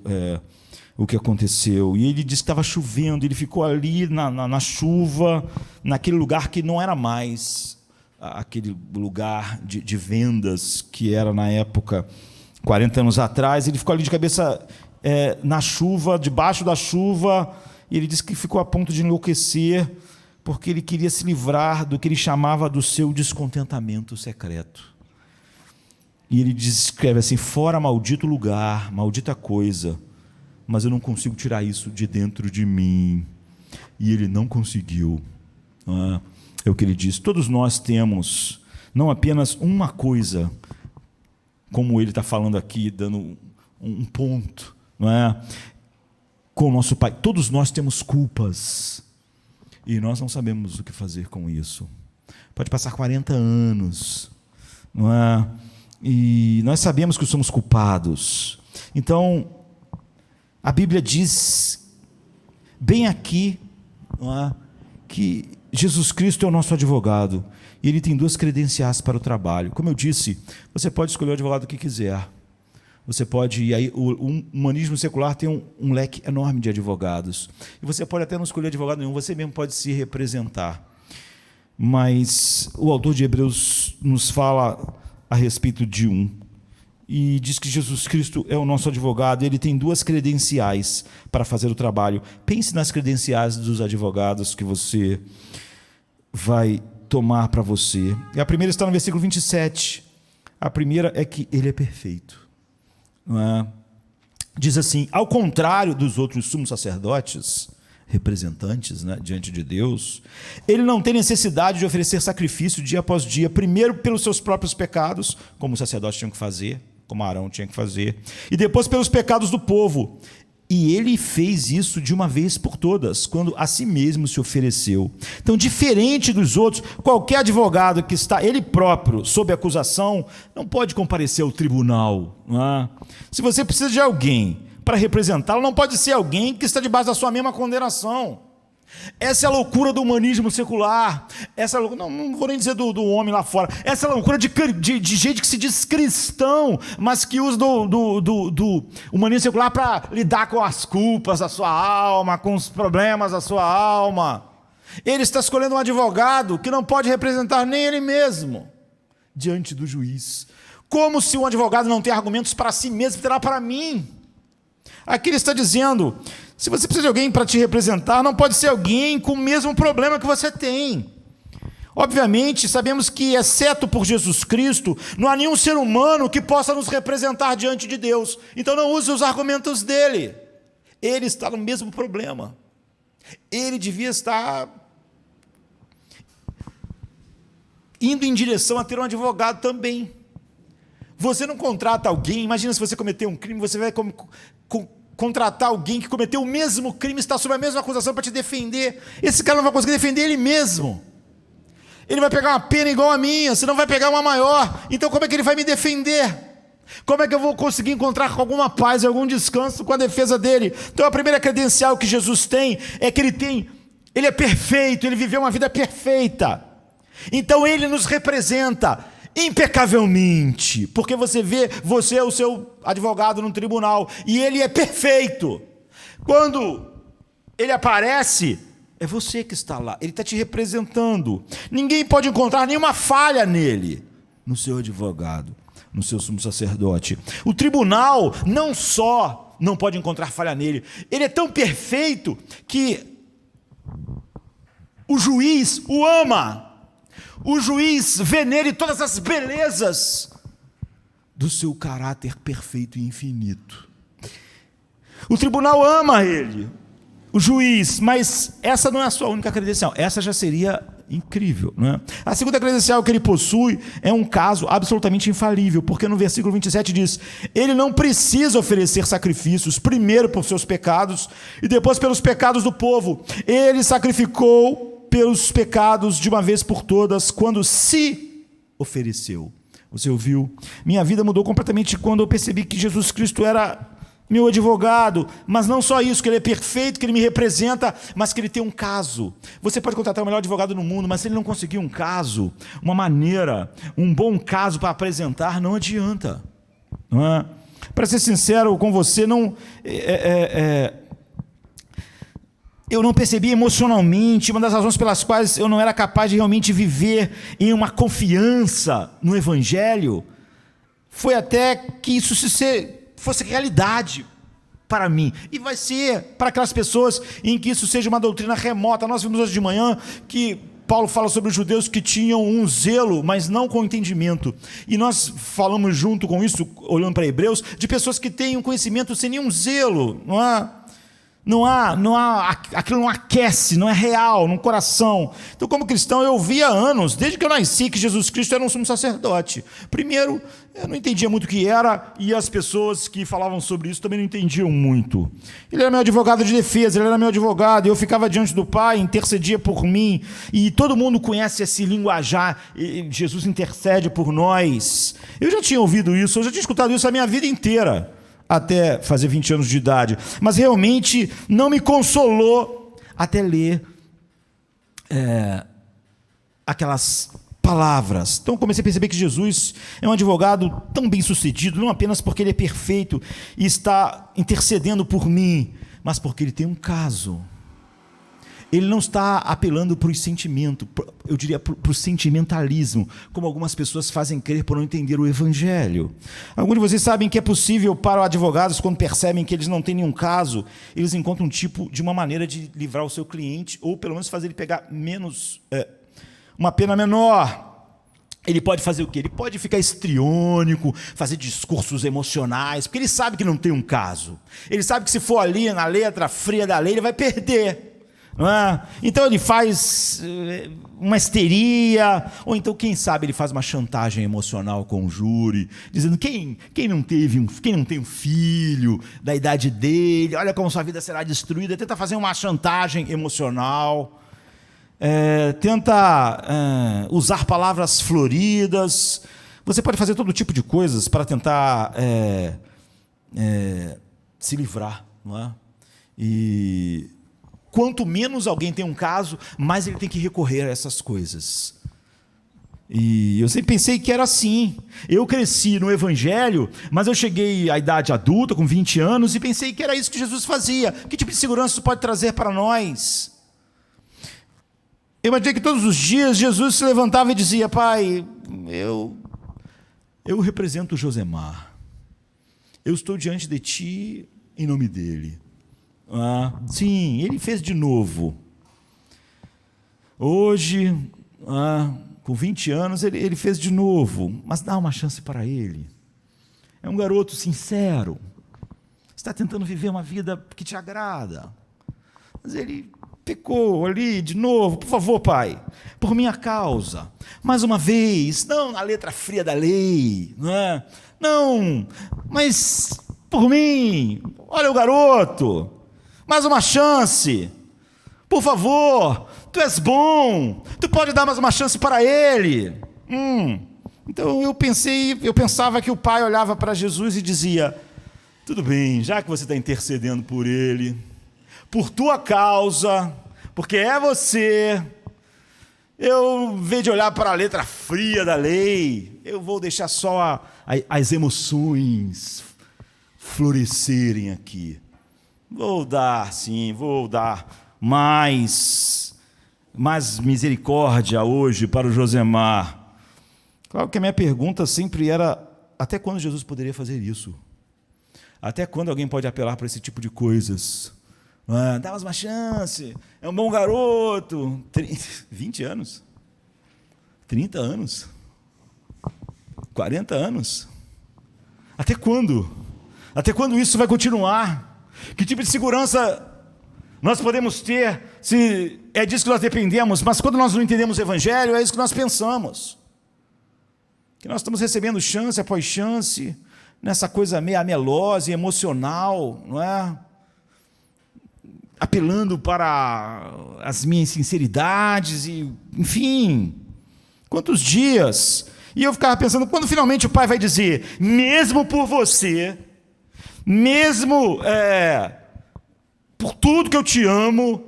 o que aconteceu. E ele disse que estava chovendo, ele ficou ali na chuva, naquele lugar que não era mais aquele lugar de vendas que era na época, 40 anos atrás. Ele ficou ali de cabeça na chuva, debaixo da chuva, e ele disse que ficou a ponto de enlouquecer, porque ele queria se livrar do que ele chamava do seu descontentamento secreto. E ele escreve assim: fora maldito lugar, maldita coisa, mas eu não consigo tirar isso de dentro de mim. E ele não conseguiu. É o que ele diz. Todos nós temos não apenas uma coisa, como ele está falando aqui, dando um ponto, não é? Com o nosso pai. Todos nós temos culpas e nós não sabemos o que fazer com isso. Pode passar 40 anos, não é? E nós sabemos que somos culpados. Então, a Bíblia diz bem aqui, não é, que Jesus Cristo é o nosso advogado e ele tem duas credenciais para o trabalho. Como eu disse, você pode escolher o advogado que quiser. Você pode, e aí o humanismo secular tem um leque enorme de advogados. E você pode até não escolher advogado nenhum, você mesmo pode se representar. Mas o autor de Hebreus nos fala a respeito de um, e diz que Jesus Cristo é o nosso advogado, ele tem duas credenciais para fazer o trabalho. Pense nas credenciais dos advogados que você vai tomar para você. E a primeira está no versículo 27. A primeira é que ele é perfeito. Diz assim: ao contrário dos outros sumos sacerdotes, representantes, né, diante de Deus, ele não tem necessidade de oferecer sacrifício dia após dia, primeiro pelos seus próprios pecados, como os sacerdotes tinham que fazer, como Arão tinha que fazer, e depois pelos pecados do povo. E ele fez isso de uma vez por todas, quando a si mesmo se ofereceu. Então, diferente dos outros, qualquer advogado que está ele próprio sob acusação não pode comparecer ao tribunal. Não é? Se você precisa de alguém para representá-lo, não pode ser alguém que está debaixo da sua mesma condenação. Essa é a loucura do humanismo secular. Essa não vou nem dizer do homem lá fora. Essa é a loucura de gente que se diz cristão, mas que usa do humanismo secular para lidar com as culpas da sua alma, com os problemas da sua alma. Ele está escolhendo um advogado que não pode representar nem ele mesmo diante do juiz. Como se um advogado não tem argumentos para si mesmo, terá para mim. Aqui ele está dizendo: se você precisa de alguém para te representar, não pode ser alguém com o mesmo problema que você tem. Obviamente, sabemos que, exceto por Jesus Cristo, não há nenhum ser humano que possa nos representar diante de Deus. Então não use os argumentos dele. Ele está no mesmo problema. Ele devia estar indo em direção a ter um advogado também. Você não contrata alguém, imagina se você cometeu um crime, você vai contratar alguém que cometeu o mesmo crime, está sob a mesma acusação para te defender. Esse cara não vai conseguir defender ele mesmo. Ele vai pegar uma pena igual a minha, você não vai pegar uma maior. Então como é que ele vai me defender? Como é que eu vou conseguir encontrar com alguma paz, algum descanso com a defesa dele? Então a primeira credencial que Jesus tem é que ele é perfeito, ele viveu uma vida perfeita. Então ele nos representa impecavelmente, porque você é o seu advogado no tribunal, e ele é perfeito. Quando ele aparece, é você que está lá, ele está te representando. Ninguém pode encontrar nenhuma falha nele, no seu advogado, no seu sumo sacerdote. O tribunal não só não pode encontrar falha nele, ele é tão perfeito que o juiz o ama. O juiz vê nele todas as belezas do seu caráter perfeito e infinito. O tribunal ama ele, o juiz, mas essa não é a sua única credencial. Essa já seria incrível, não é? A segunda credencial que ele possui é um caso absolutamente infalível, porque no versículo 27 diz: ele não precisa oferecer sacrifícios, primeiro por seus pecados e depois pelos pecados do povo. Ele sacrificou pelos pecados de uma vez por todas, quando se ofereceu. Você ouviu? Minha vida mudou completamente quando eu percebi que Jesus Cristo era meu advogado, mas não só isso, que ele é perfeito, que ele me representa, mas que ele tem um caso. Você pode contratar o melhor advogado no mundo, mas se ele não conseguir um caso, uma maneira, um bom caso para apresentar, não adianta. Não é? Para ser sincero com você, eu não percebi emocionalmente, uma das razões pelas quais eu não era capaz de realmente viver em uma confiança no Evangelho, foi até que isso fosse realidade para mim, e vai ser para aquelas pessoas em que isso seja uma doutrina remota. Nós vimos hoje de manhã que Paulo fala sobre os judeus que tinham um zelo, mas não com entendimento, e nós falamos junto com isso, olhando para Hebreus, de pessoas que têm um conhecimento sem nenhum zelo, aquilo não aquece, não é real no coração. Então, como cristão, eu vi há anos, desde que eu nasci, que Jesus Cristo era um sumo sacerdote. Primeiro, eu não entendia muito o que era, e as pessoas que falavam sobre isso também não entendiam muito. Ele era meu advogado de defesa, ele era meu advogado, e eu ficava diante do Pai, intercedia por mim, e todo mundo conhece esse linguajar, Jesus intercede por nós. Eu já tinha ouvido isso, eu já tinha escutado isso a minha vida inteira, até fazer 20 anos de idade, mas realmente não me consolou até ler aquelas palavras. Então comecei a perceber que Jesus é um advogado tão bem sucedido, não apenas porque ele é perfeito e está intercedendo por mim, mas porque ele tem um caso. Ele não está apelando para o sentimento, eu diria para o sentimentalismo, como algumas pessoas fazem crer por não entender o Evangelho. Alguns de vocês sabem que é possível para advogados, quando percebem que eles não têm nenhum caso, eles encontram um tipo de uma maneira de livrar o seu cliente, ou pelo menos fazer ele pegar uma pena menor. Ele pode fazer o quê? Ele pode ficar histriônico, fazer discursos emocionais, porque ele sabe que não tem um caso. Ele sabe que se for ali na letra fria da lei, ele vai perder. Não é? Então ele faz uma histeria, ou então, quem sabe, ele faz uma chantagem emocional com o júri, dizendo quem não tem um filho da idade dele, olha como sua vida será destruída. Tenta fazer uma chantagem emocional, tenta usar palavras floridas. Você pode fazer todo tipo de coisas para tentar se livrar, não é? E quanto menos alguém tem um caso, mais ele tem que recorrer a essas coisas. E eu sempre pensei que era assim. Eu cresci no Evangelho, mas eu cheguei à idade adulta, com 20 anos, e pensei que era isso que Jesus fazia. Que tipo de segurança isso pode trazer para nós? Eu imaginei que todos os dias Jesus se levantava e dizia: Pai, eu represento o Josemar. Eu estou diante de Ti em nome dele. Sim, ele fez de novo. Hoje, com 20 anos, ele fez de novo, mas dá uma chance para ele. É um garoto sincero, está tentando viver uma vida que te agrada, mas ele pecou ali de novo, por favor, Pai, por minha causa, mais uma vez, não na letra fria da lei, não é? Não, mas por mim, olha o garoto, mais uma chance, por favor, tu és bom, tu pode dar mais uma chance para ele. Então eu pensava que o pai olhava para Jesus e dizia: tudo bem, já que você está intercedendo por ele, por tua causa, porque é você, eu, em vez de olhar para a letra fria da lei, eu vou deixar só as emoções florescerem aqui. Vou dar mais misericórdia hoje para o Josemar. Claro que a minha pergunta sempre era: até quando Jesus poderia fazer isso? Até quando alguém pode apelar para esse tipo de coisas? Dá mais uma chance, é um bom garoto. 20 anos? 30 anos? 40 anos? Até quando? Até quando isso vai continuar? Que tipo de segurança nós podemos ter se é disso que nós dependemos? Mas quando nós não entendemos o Evangelho, é isso que nós pensamos. Que nós estamos recebendo chance após chance, nessa coisa meio amelosa e emocional, não é? Apelando para as minhas sinceridades, e, enfim, quantos dias? E eu ficava pensando, quando finalmente o pai vai dizer, mesmo por você, mesmo por tudo que eu te amo,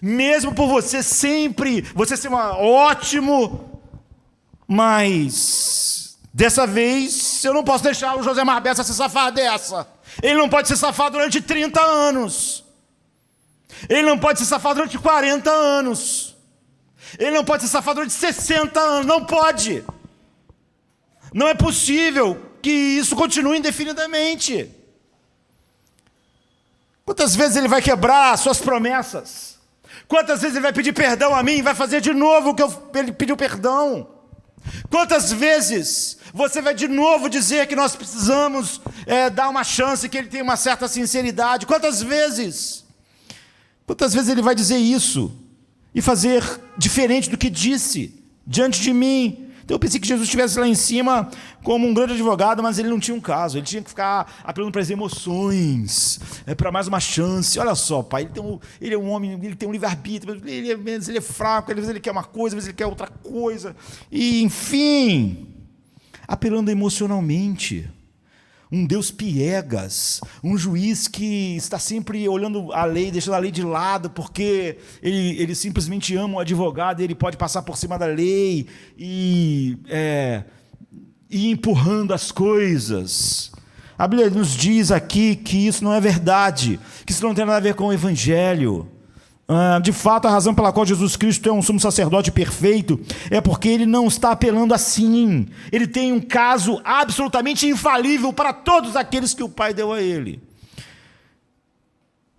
mesmo por você sempre, você ser ótimo, mas dessa vez eu não posso deixar o Josemar Bessa se safar dessa. Ele não pode se safar durante 30 anos. Ele não pode se safar durante 40 anos. Ele não pode se safar durante 60 anos. Não pode. Não é possível que isso continue indefinidamente. Quantas vezes ele vai quebrar suas promessas? Quantas vezes ele vai pedir perdão a mim e vai fazer de novo o que ele pediu perdão? Quantas vezes você vai de novo dizer que nós precisamos dar uma chance, que ele tem uma certa sinceridade? Quantas vezes ele vai dizer isso e fazer diferente do que disse diante de mim? Então eu pensei que Jesus estivesse lá em cima como um grande advogado, mas ele não tinha um caso, ele tinha que ficar apelando para as emoções, para mais uma chance. Olha só, pai, ele é um homem, ele tem um livre-arbítrio, mas ele é fraco, às vezes ele quer uma coisa, às vezes ele quer outra coisa, e enfim, apelando emocionalmente. Um Deus piegas, um juiz que está sempre olhando a lei, deixando a lei de lado, porque ele simplesmente ama o advogado, ele pode passar por cima da lei e ir empurrando as coisas. A Bíblia nos diz aqui que isso não é verdade, que isso não tem nada a ver com o Evangelho. De fato, a razão pela qual Jesus Cristo é um sumo sacerdote perfeito é porque ele não está apelando assim. Ele tem um caso absolutamente infalível para todos aqueles que o Pai deu a ele.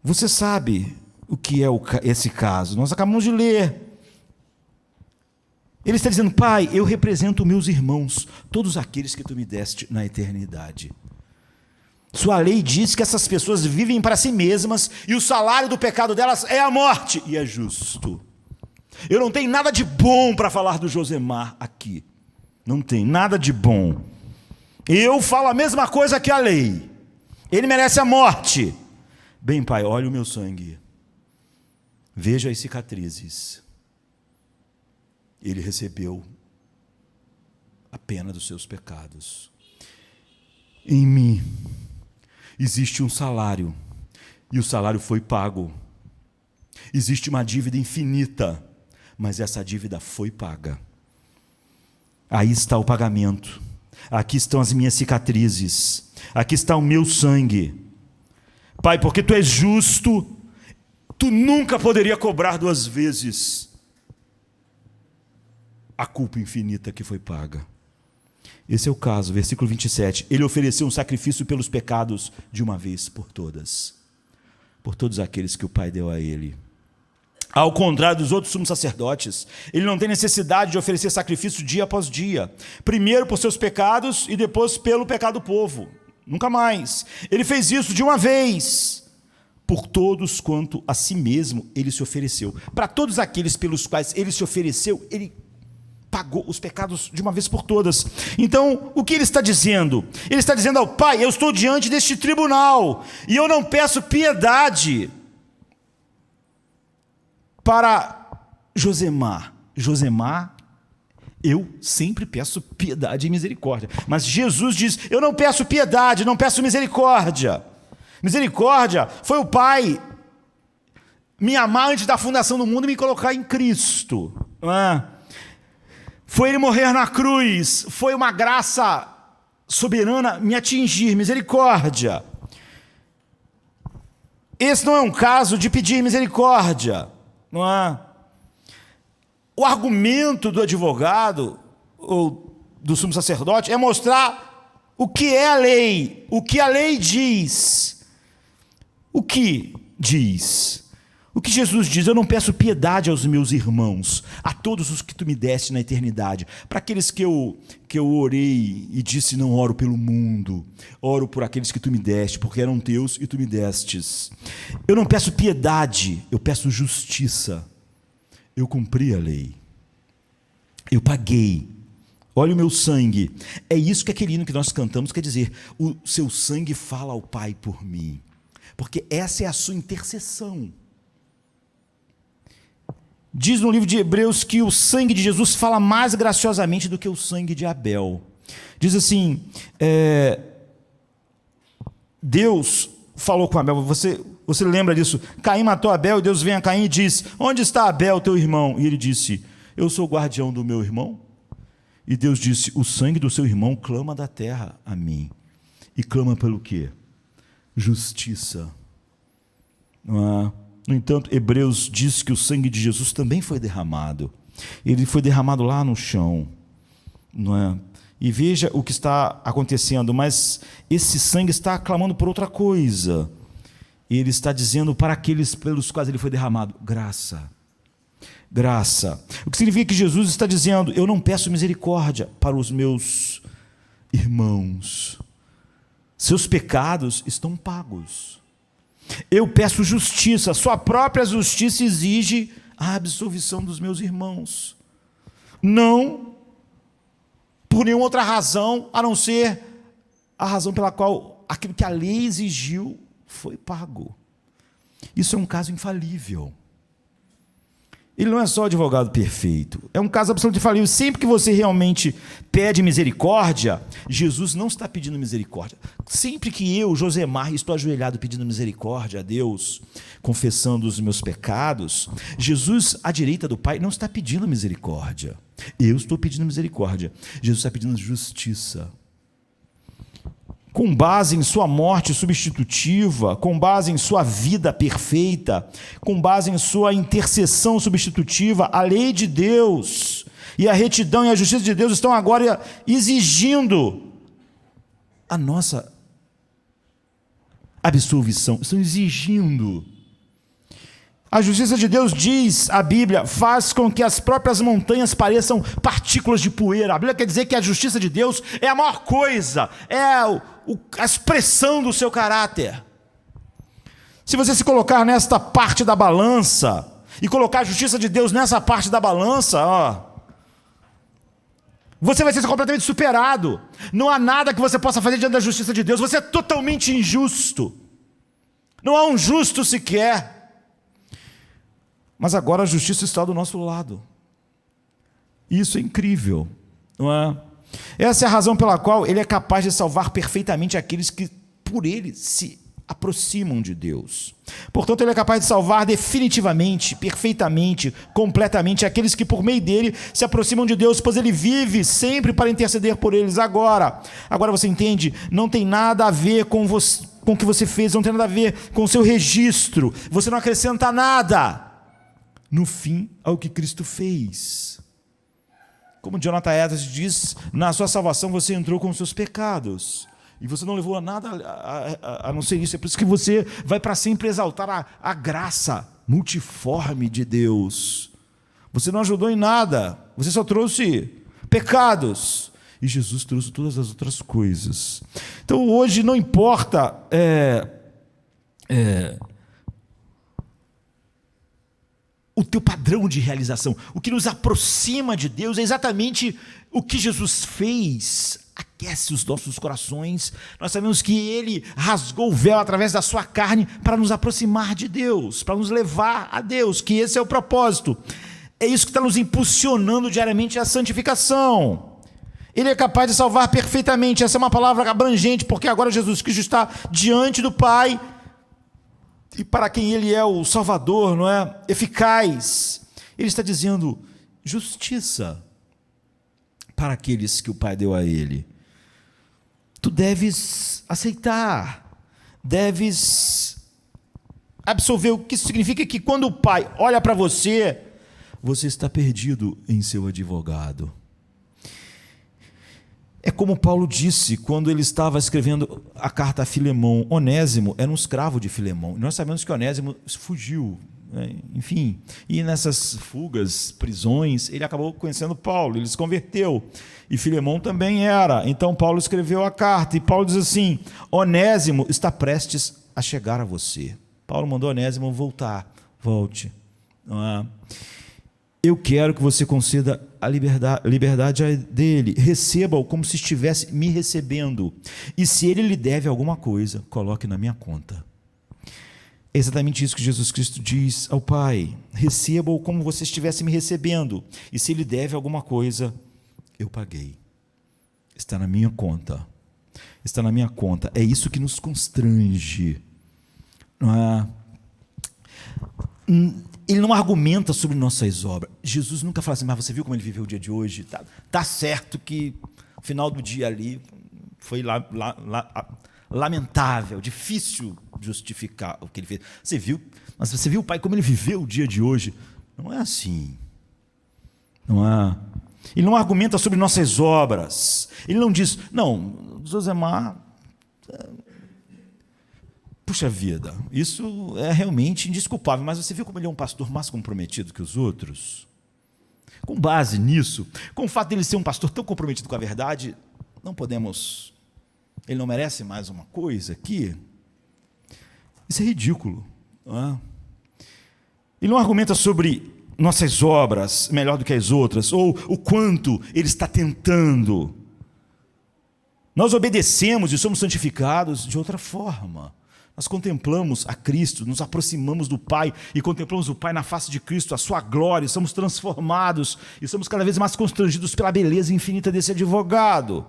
Você sabe o que é esse caso? Nós acabamos de ler. Ele está dizendo: Pai, eu represento meus irmãos, todos aqueles que tu me deste na eternidade. Sua lei diz que essas pessoas vivem para si mesmas e o salário do pecado delas é a morte, e é justo. Eu não tenho nada de bom para falar do Josemar aqui, não tem nada de bom. Eu falo a mesma coisa que a lei, ele merece a morte. Bem, Pai, olha o meu sangue, veja as cicatrizes, ele recebeu a pena dos seus pecados. Em mim existe um salário, e o salário foi pago. Existe uma dívida infinita, mas essa dívida foi paga. Aí está o pagamento, aqui estão as minhas cicatrizes, aqui está o meu sangue. Pai, porque tu és justo, tu nunca poderia cobrar 2 vezes a culpa infinita que foi paga. Esse é o caso, versículo 27. Ele ofereceu um sacrifício pelos pecados de uma vez por todas, por todos aqueles que o Pai deu a ele. Ao contrário dos outros sumos sacerdotes, ele não tem necessidade de oferecer sacrifício dia após dia, primeiro por seus pecados e depois pelo pecado do povo. Nunca mais. Ele fez isso de uma vez, por todos quanto a si mesmo ele se ofereceu. Para todos aqueles pelos quais ele se ofereceu, ele pagou os pecados de uma vez por todas. Então, o que ele está dizendo? Ele está dizendo ao Pai: eu estou diante deste tribunal e eu não peço piedade para Josemar. Josemar, eu sempre peço piedade e misericórdia. Mas Jesus diz: eu não peço piedade, não peço misericórdia. Misericórdia foi o Pai me amar antes da fundação do mundo e me colocar em Cristo. Não é? Foi Ele morrer na cruz. Foi uma graça soberana me atingir. Misericórdia. Esse não é um caso de pedir misericórdia. Não é? O argumento do advogado ou do sumo sacerdote é mostrar o que é a lei, o que a lei diz. O que diz? O que Jesus diz: eu não peço piedade aos meus irmãos, a todos os que tu me deste na eternidade, para aqueles que eu orei e disse: não oro pelo mundo, oro por aqueles que tu me deste, porque eram teus e tu me destes. Eu não peço piedade, eu peço justiça. Eu cumpri a lei, eu paguei, olha o meu sangue. É isso que aquele hino que nós cantamos quer dizer: o seu sangue fala ao Pai por mim, porque essa é a sua intercessão. Diz no livro de Hebreus que o sangue de Jesus fala mais graciosamente do que o sangue de Abel. Diz assim, Deus falou com Abel, você lembra disso? Caim matou Abel, e Deus vem a Caim e diz: onde está Abel, teu irmão? E ele disse: eu sou o guardião do meu irmão. E Deus disse: o sangue do seu irmão clama da terra a mim. E clama pelo quê? Justiça. No entanto, Hebreus diz que o sangue de Jesus também foi derramado. Ele foi derramado lá no chão, não é? E veja o que está acontecendo, mas esse sangue está clamando por outra coisa. Ele está dizendo para aqueles pelos quais ele foi derramado: graça. Graça. O que significa que Jesus está dizendo: eu não peço misericórdia para os meus irmãos. Seus pecados estão pagos. Eu peço justiça. Sua própria justiça exige a absolvição dos meus irmãos. Não por nenhuma outra razão, a não ser a razão pela qual aquilo que a lei exigiu foi pago. Isso é um caso infalível. Ele não é só advogado perfeito, é um caso absolutamente infalível. Sempre que você realmente pede misericórdia, Jesus não está pedindo misericórdia. Sempre que eu, Josemar, estou ajoelhado pedindo misericórdia a Deus, confessando os meus pecados, Jesus, à direita do Pai, não está pedindo misericórdia. Eu estou pedindo misericórdia. Jesus está pedindo justiça. Com base em sua morte substitutiva, com base em sua vida perfeita, com base em sua intercessão substitutiva, a lei de Deus e a retidão e a justiça de Deus estão agora exigindo a nossa absolvição, estão exigindo. A justiça de Deus, diz a Bíblia, faz com que as próprias montanhas pareçam partículas de poeira. A Bíblia quer dizer que a justiça de Deus é a maior coisa, é a expressão do seu caráter. Se você se colocar nesta parte da balança e colocar a justiça de Deus nessa parte da balança, você vai ser completamente superado. Não há nada que você possa fazer diante da justiça de Deus. Você é totalmente injusto. Não há um justo sequer. Mas agora a justiça está do nosso lado. Isso é incrível, não é? Essa é a razão pela qual ele é capaz de salvar perfeitamente aqueles que por ele se aproximam de Deus. Portanto, ele é capaz de salvar definitivamente, perfeitamente, completamente aqueles que por meio dele se aproximam de Deus, pois ele vive sempre para interceder por eles. Agora você entende? Não tem nada a ver com você, com o que você fez, não tem nada a ver com o seu registro. Você não acrescenta nada no fim ao que Cristo fez. Como Jonathan Edwards diz, na sua salvação você entrou com os seus pecados, e você não levou a nada a não ser isso. É por isso que você vai para sempre exaltar a graça multiforme de Deus. Você não ajudou em nada, você só trouxe pecados, e Jesus trouxe todas as outras coisas. Então hoje não importa o teu padrão de realização. O que nos aproxima de Deus é exatamente o que Jesus fez. Aquece os nossos corações. Nós sabemos que Ele rasgou o véu através da sua carne para nos aproximar de Deus, para nos levar a Deus, que esse é o propósito. É isso que está nos impulsionando diariamente à santificação. Ele é capaz de salvar perfeitamente. Essa é uma palavra abrangente, porque agora Jesus Cristo está diante do Pai, e para quem Ele é o Salvador, não é? Eficaz. Ele está dizendo justiça para aqueles que o Pai deu a Ele. Tu deves aceitar, deves absorver. O que isso significa que quando o Pai olha para você, você está perdido em seu advogado. É como Paulo disse quando ele estava escrevendo a carta a Filemão. Onésimo era um escravo de Filemão. Nós sabemos que Onésimo fugiu, né? Enfim, e nessas fugas, prisões, ele acabou conhecendo Paulo, ele se converteu. E Filemão também era. Então Paulo escreveu a carta, e Paulo diz assim: Onésimo está prestes a chegar a você. Paulo mandou Onésimo voltar. Volte. Não é? Eu quero que você conceda a liberdade dele. Receba-o como se estivesse me recebendo. E se ele lhe deve alguma coisa, coloque na minha conta. É exatamente isso que Jesus Cristo diz ao Pai. Receba-o como você estivesse me recebendo. E se ele deve alguma coisa, eu paguei. Está na minha conta. Está na minha conta. É isso que nos constrange. Ele não argumenta sobre nossas obras. Jesus nunca fala assim: mas você viu como ele viveu o dia de hoje? Tá certo que o final do dia ali foi lamentável, difícil justificar o que ele fez. Mas você viu, Pai, como ele viveu o dia de hoje? Não é assim. Não é. Ele não argumenta sobre nossas obras. Ele não diz: não, Josemar, puxa vida, isso é realmente indesculpável, mas você viu como ele é um pastor mais comprometido que os outros? Com base nisso, com o fato de ele ser um pastor tão comprometido com a verdade, não podemos... Ele não merece mais uma coisa aqui? Isso é ridículo. Não é? Ele não argumenta sobre nossas obras melhor do que as outras, ou o quanto ele está tentando. Nós obedecemos e somos santificados de outra forma. Nós contemplamos a Cristo, nos aproximamos do Pai e contemplamos o Pai na face de Cristo, a sua glória, somos transformados e somos cada vez mais constrangidos pela beleza infinita desse advogado.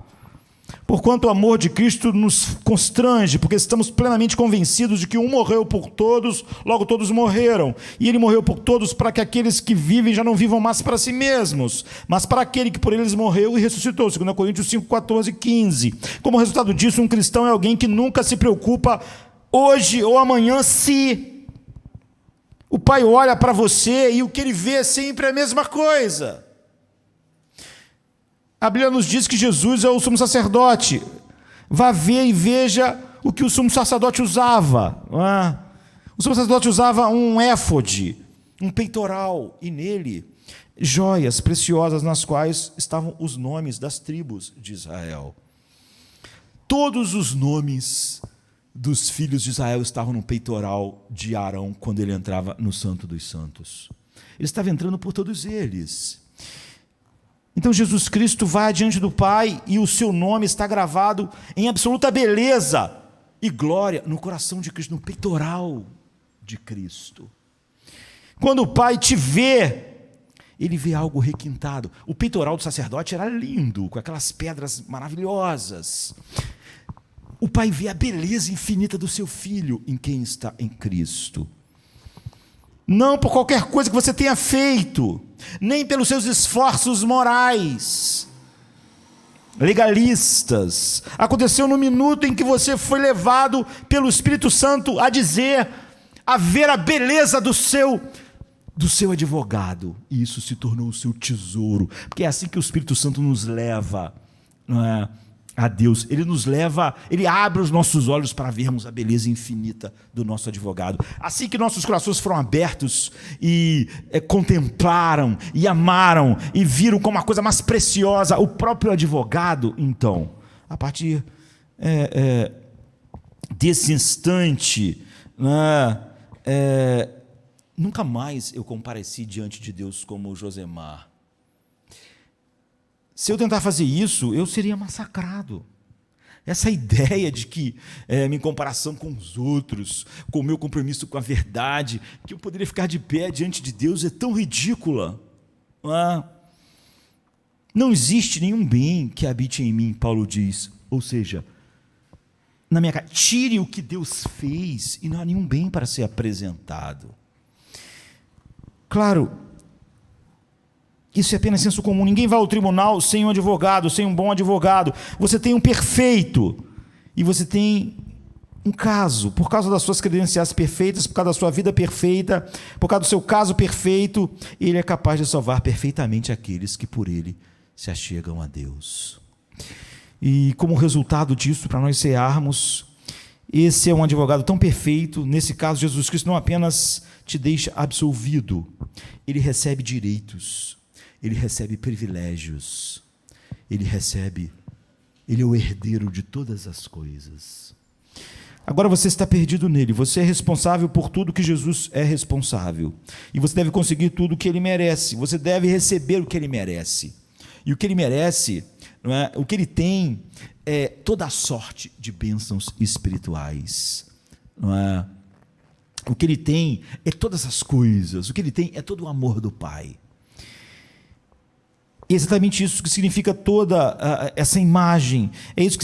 Porquanto o amor de Cristo nos constrange, porque estamos plenamente convencidos de que um morreu por todos, logo todos morreram. E ele morreu por todos para que aqueles que vivem já não vivam mais para si mesmos, mas para aquele que por eles morreu e ressuscitou. 2 Coríntios 5, 14 e 15. Como resultado disso, um cristão é alguém que nunca se preocupa hoje ou amanhã se o Pai olha para você e o que ele vê é sempre a mesma coisa. A Bíblia nos diz que Jesus é o sumo sacerdote. Vá ver e veja o que o sumo sacerdote usava. O sumo sacerdote usava um éfode, um peitoral, e nele joias preciosas nas quais estavam os nomes das tribos de Israel. Todos os nomes dos filhos de Israel estavam no peitoral de Arão quando ele entrava no Santo dos Santos. Ele estava entrando por todos eles. Então Jesus Cristo vai diante do Pai e o seu nome está gravado em absoluta beleza e glória no coração de Cristo, no peitoral de Cristo. Quando o Pai te vê, ele vê algo requintado. O peitoral do sacerdote era lindo, com aquelas pedras maravilhosas. O Pai vê a beleza infinita do seu Filho em quem está em Cristo. Não por qualquer coisa que você tenha feito, nem pelos seus esforços morais, legalistas. Aconteceu no minuto em que você foi levado pelo Espírito Santo a dizer, a ver a beleza do seu advogado. E isso se tornou o seu tesouro. Porque é assim que o Espírito Santo nos leva, não é, a Deus. Ele nos leva, ele abre os nossos olhos para vermos a beleza infinita do nosso advogado. Assim que nossos corações foram abertos e contemplaram e amaram e viram como a coisa mais preciosa o próprio advogado, então, a partir desse instante, Nunca mais eu compareci diante de Deus como Josemar. Se eu tentar fazer isso, eu seria massacrado. Essa ideia de que, minha comparação com os outros, com o meu compromisso com a verdade, que eu poderia ficar de pé diante de Deus, é tão ridícula. Não existe nenhum bem que habite em mim, Paulo diz. Ou seja, na minha cara, tire o que Deus fez e não há nenhum bem para ser apresentado. Claro, isso é apenas senso comum. Ninguém vai ao tribunal sem um advogado, sem um bom advogado. Você tem um perfeito e você tem um caso, por causa das suas credenciais perfeitas, por causa da sua vida perfeita, por causa do seu caso perfeito, ele é capaz de salvar perfeitamente aqueles que por ele se achegam a Deus. E como resultado disso, para nós cearmos, esse é um advogado tão perfeito. Nesse caso, Jesus Cristo não apenas te deixa absolvido, ele recebe direitos, ele recebe privilégios, ele é o herdeiro de todas as coisas. Agora você está perdido nele, você é responsável por tudo que Jesus é responsável, e você deve conseguir tudo o que ele merece, você deve receber o que ele merece, e o que ele merece, não é? O que ele tem é toda a sorte de bênçãos espirituais, não é? O que ele tem é todas as coisas, o que ele tem é todo o amor do Pai. E é exatamente isso que significa toda essa imagem, é isso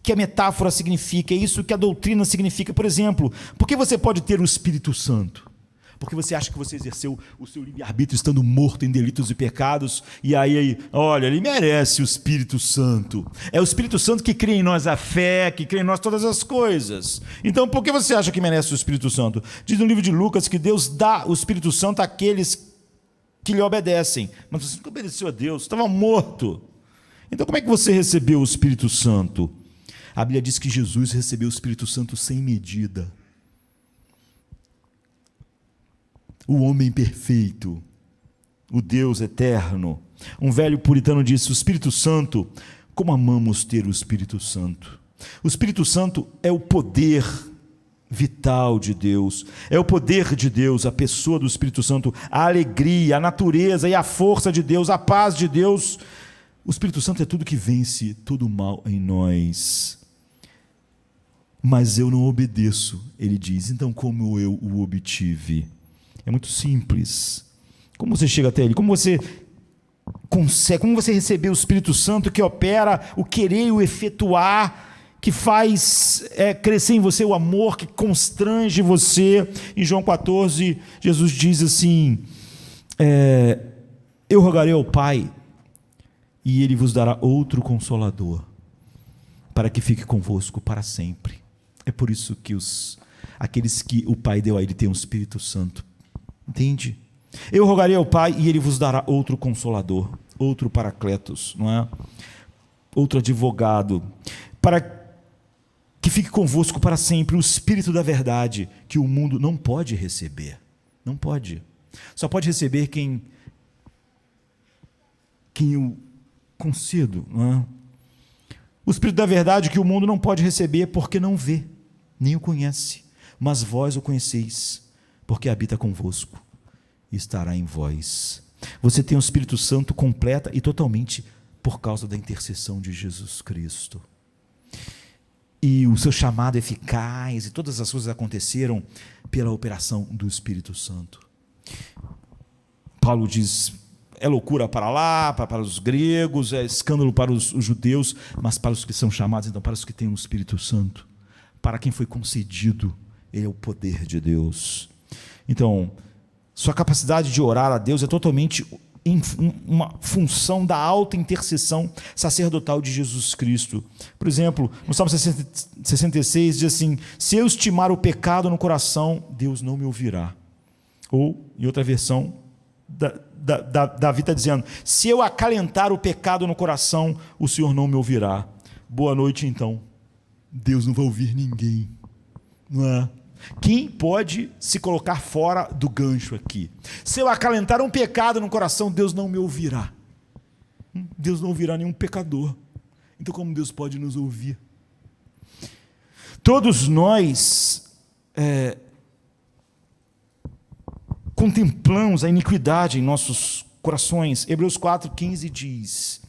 que a metáfora significa, é isso que a doutrina significa. Por exemplo, por que você pode ter o Espírito Santo? Porque você acha que você exerceu o seu livre-arbítrio estando morto em delitos e pecados, e aí, olha, ele merece o Espírito Santo. É o Espírito Santo que cria em nós a fé, que cria em nós todas as coisas. Então, por que você acha que merece o Espírito Santo? Diz no livro de Lucas que Deus dá o Espírito Santo àqueles que lhe obedecem. Mas você nunca obedeceu a Deus, você estava morto. Então, como é que você recebeu o Espírito Santo? A Bíblia diz que Jesus recebeu o Espírito Santo sem medida. O homem perfeito, o Deus eterno. Um velho puritano disse: o Espírito Santo, como amamos ter o Espírito Santo. O Espírito Santo é o poder vital de Deus, é o poder de Deus, a pessoa do Espírito Santo, a alegria, a natureza e a força de Deus, a paz de Deus. O Espírito Santo é tudo que vence todo o mal em nós. Mas eu não obedeço, ele diz, então como eu o obtive? É muito simples. Como você chega até ele? Como você consegue? Como você recebeu o Espírito Santo que opera o querer e o efetuar, que faz crescer em você o amor, que constrange você? Em João 14, Jesus diz assim: eu rogarei ao Pai, e Ele vos dará outro Consolador, para que fique convosco para sempre. É por isso que aqueles que o Pai deu a Ele têm o Espírito Santo. Entende? Eu rogarei ao Pai e Ele vos dará outro Consolador, outro Paracletos, não é? Outro advogado, para que fique convosco para sempre, o Espírito da verdade, que o mundo não pode receber. Não pode. Só pode receber quem o concedo, não é? O Espírito da verdade que o mundo não pode receber porque não vê, nem o conhece, mas vós o conheceis, porque habita convosco e estará em vós. Você tem o Espírito Santo completa e totalmente por causa da intercessão de Jesus Cristo. E o seu chamado eficaz e todas as coisas aconteceram pela operação do Espírito Santo. Paulo diz: é loucura para lá, para os gregos, é escândalo para os judeus, mas para os que são chamados, então para os que têm o Espírito Santo, para quem foi concedido, ele é o poder de Deus. Então, sua capacidade de orar a Deus é totalmente uma função da alta intercessão sacerdotal de Jesus Cristo. Por exemplo, no Salmo 66 diz assim: se eu estimar o pecado no coração, Deus não me ouvirá. Ou, em outra versão, Davi está dizendo: se eu acalentar o pecado no coração, o Senhor não me ouvirá. Boa noite, então. Deus não vai ouvir ninguém, não é? Quem pode se colocar fora do gancho aqui? Se eu acalentar um pecado no coração, Deus não me ouvirá. Deus não ouvirá nenhum pecador. Então, como Deus pode nos ouvir? Todos nós contemplamos a iniquidade em nossos corações. Hebreus 4,15 diz: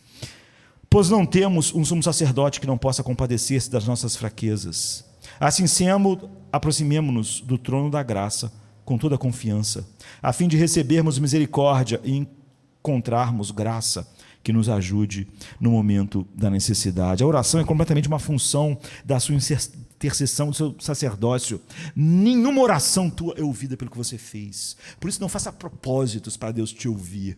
pois não temos um sumo sacerdote que não possa compadecer-se das nossas fraquezas. Assim sendo, aproximemo-nos do trono da graça com toda a confiança, a fim de recebermos misericórdia e encontrarmos graça que nos ajude no momento da necessidade. A oração é completamente uma função da sua intercessão, do seu sacerdócio. Nenhuma oração tua é ouvida pelo que você fez. Por isso, não faça propósitos para Deus te ouvir.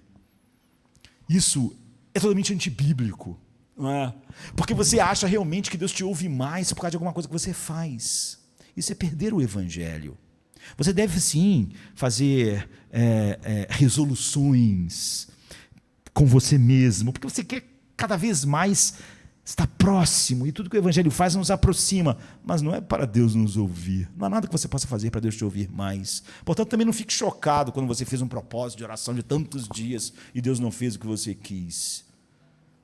Isso é totalmente antibíblico, não é? Porque você acha realmente que Deus te ouve mais por causa de alguma coisa que você faz. Isso é perder o evangelho. Você deve sim fazer resoluções com você mesmo, porque você quer cada vez mais estar próximo, e tudo que o evangelho faz nos aproxima, mas não é para Deus nos ouvir. Não há nada que você possa fazer para Deus te ouvir mais. Portanto, também não fique chocado quando você fez um propósito de oração de tantos dias e Deus não fez o que você quis.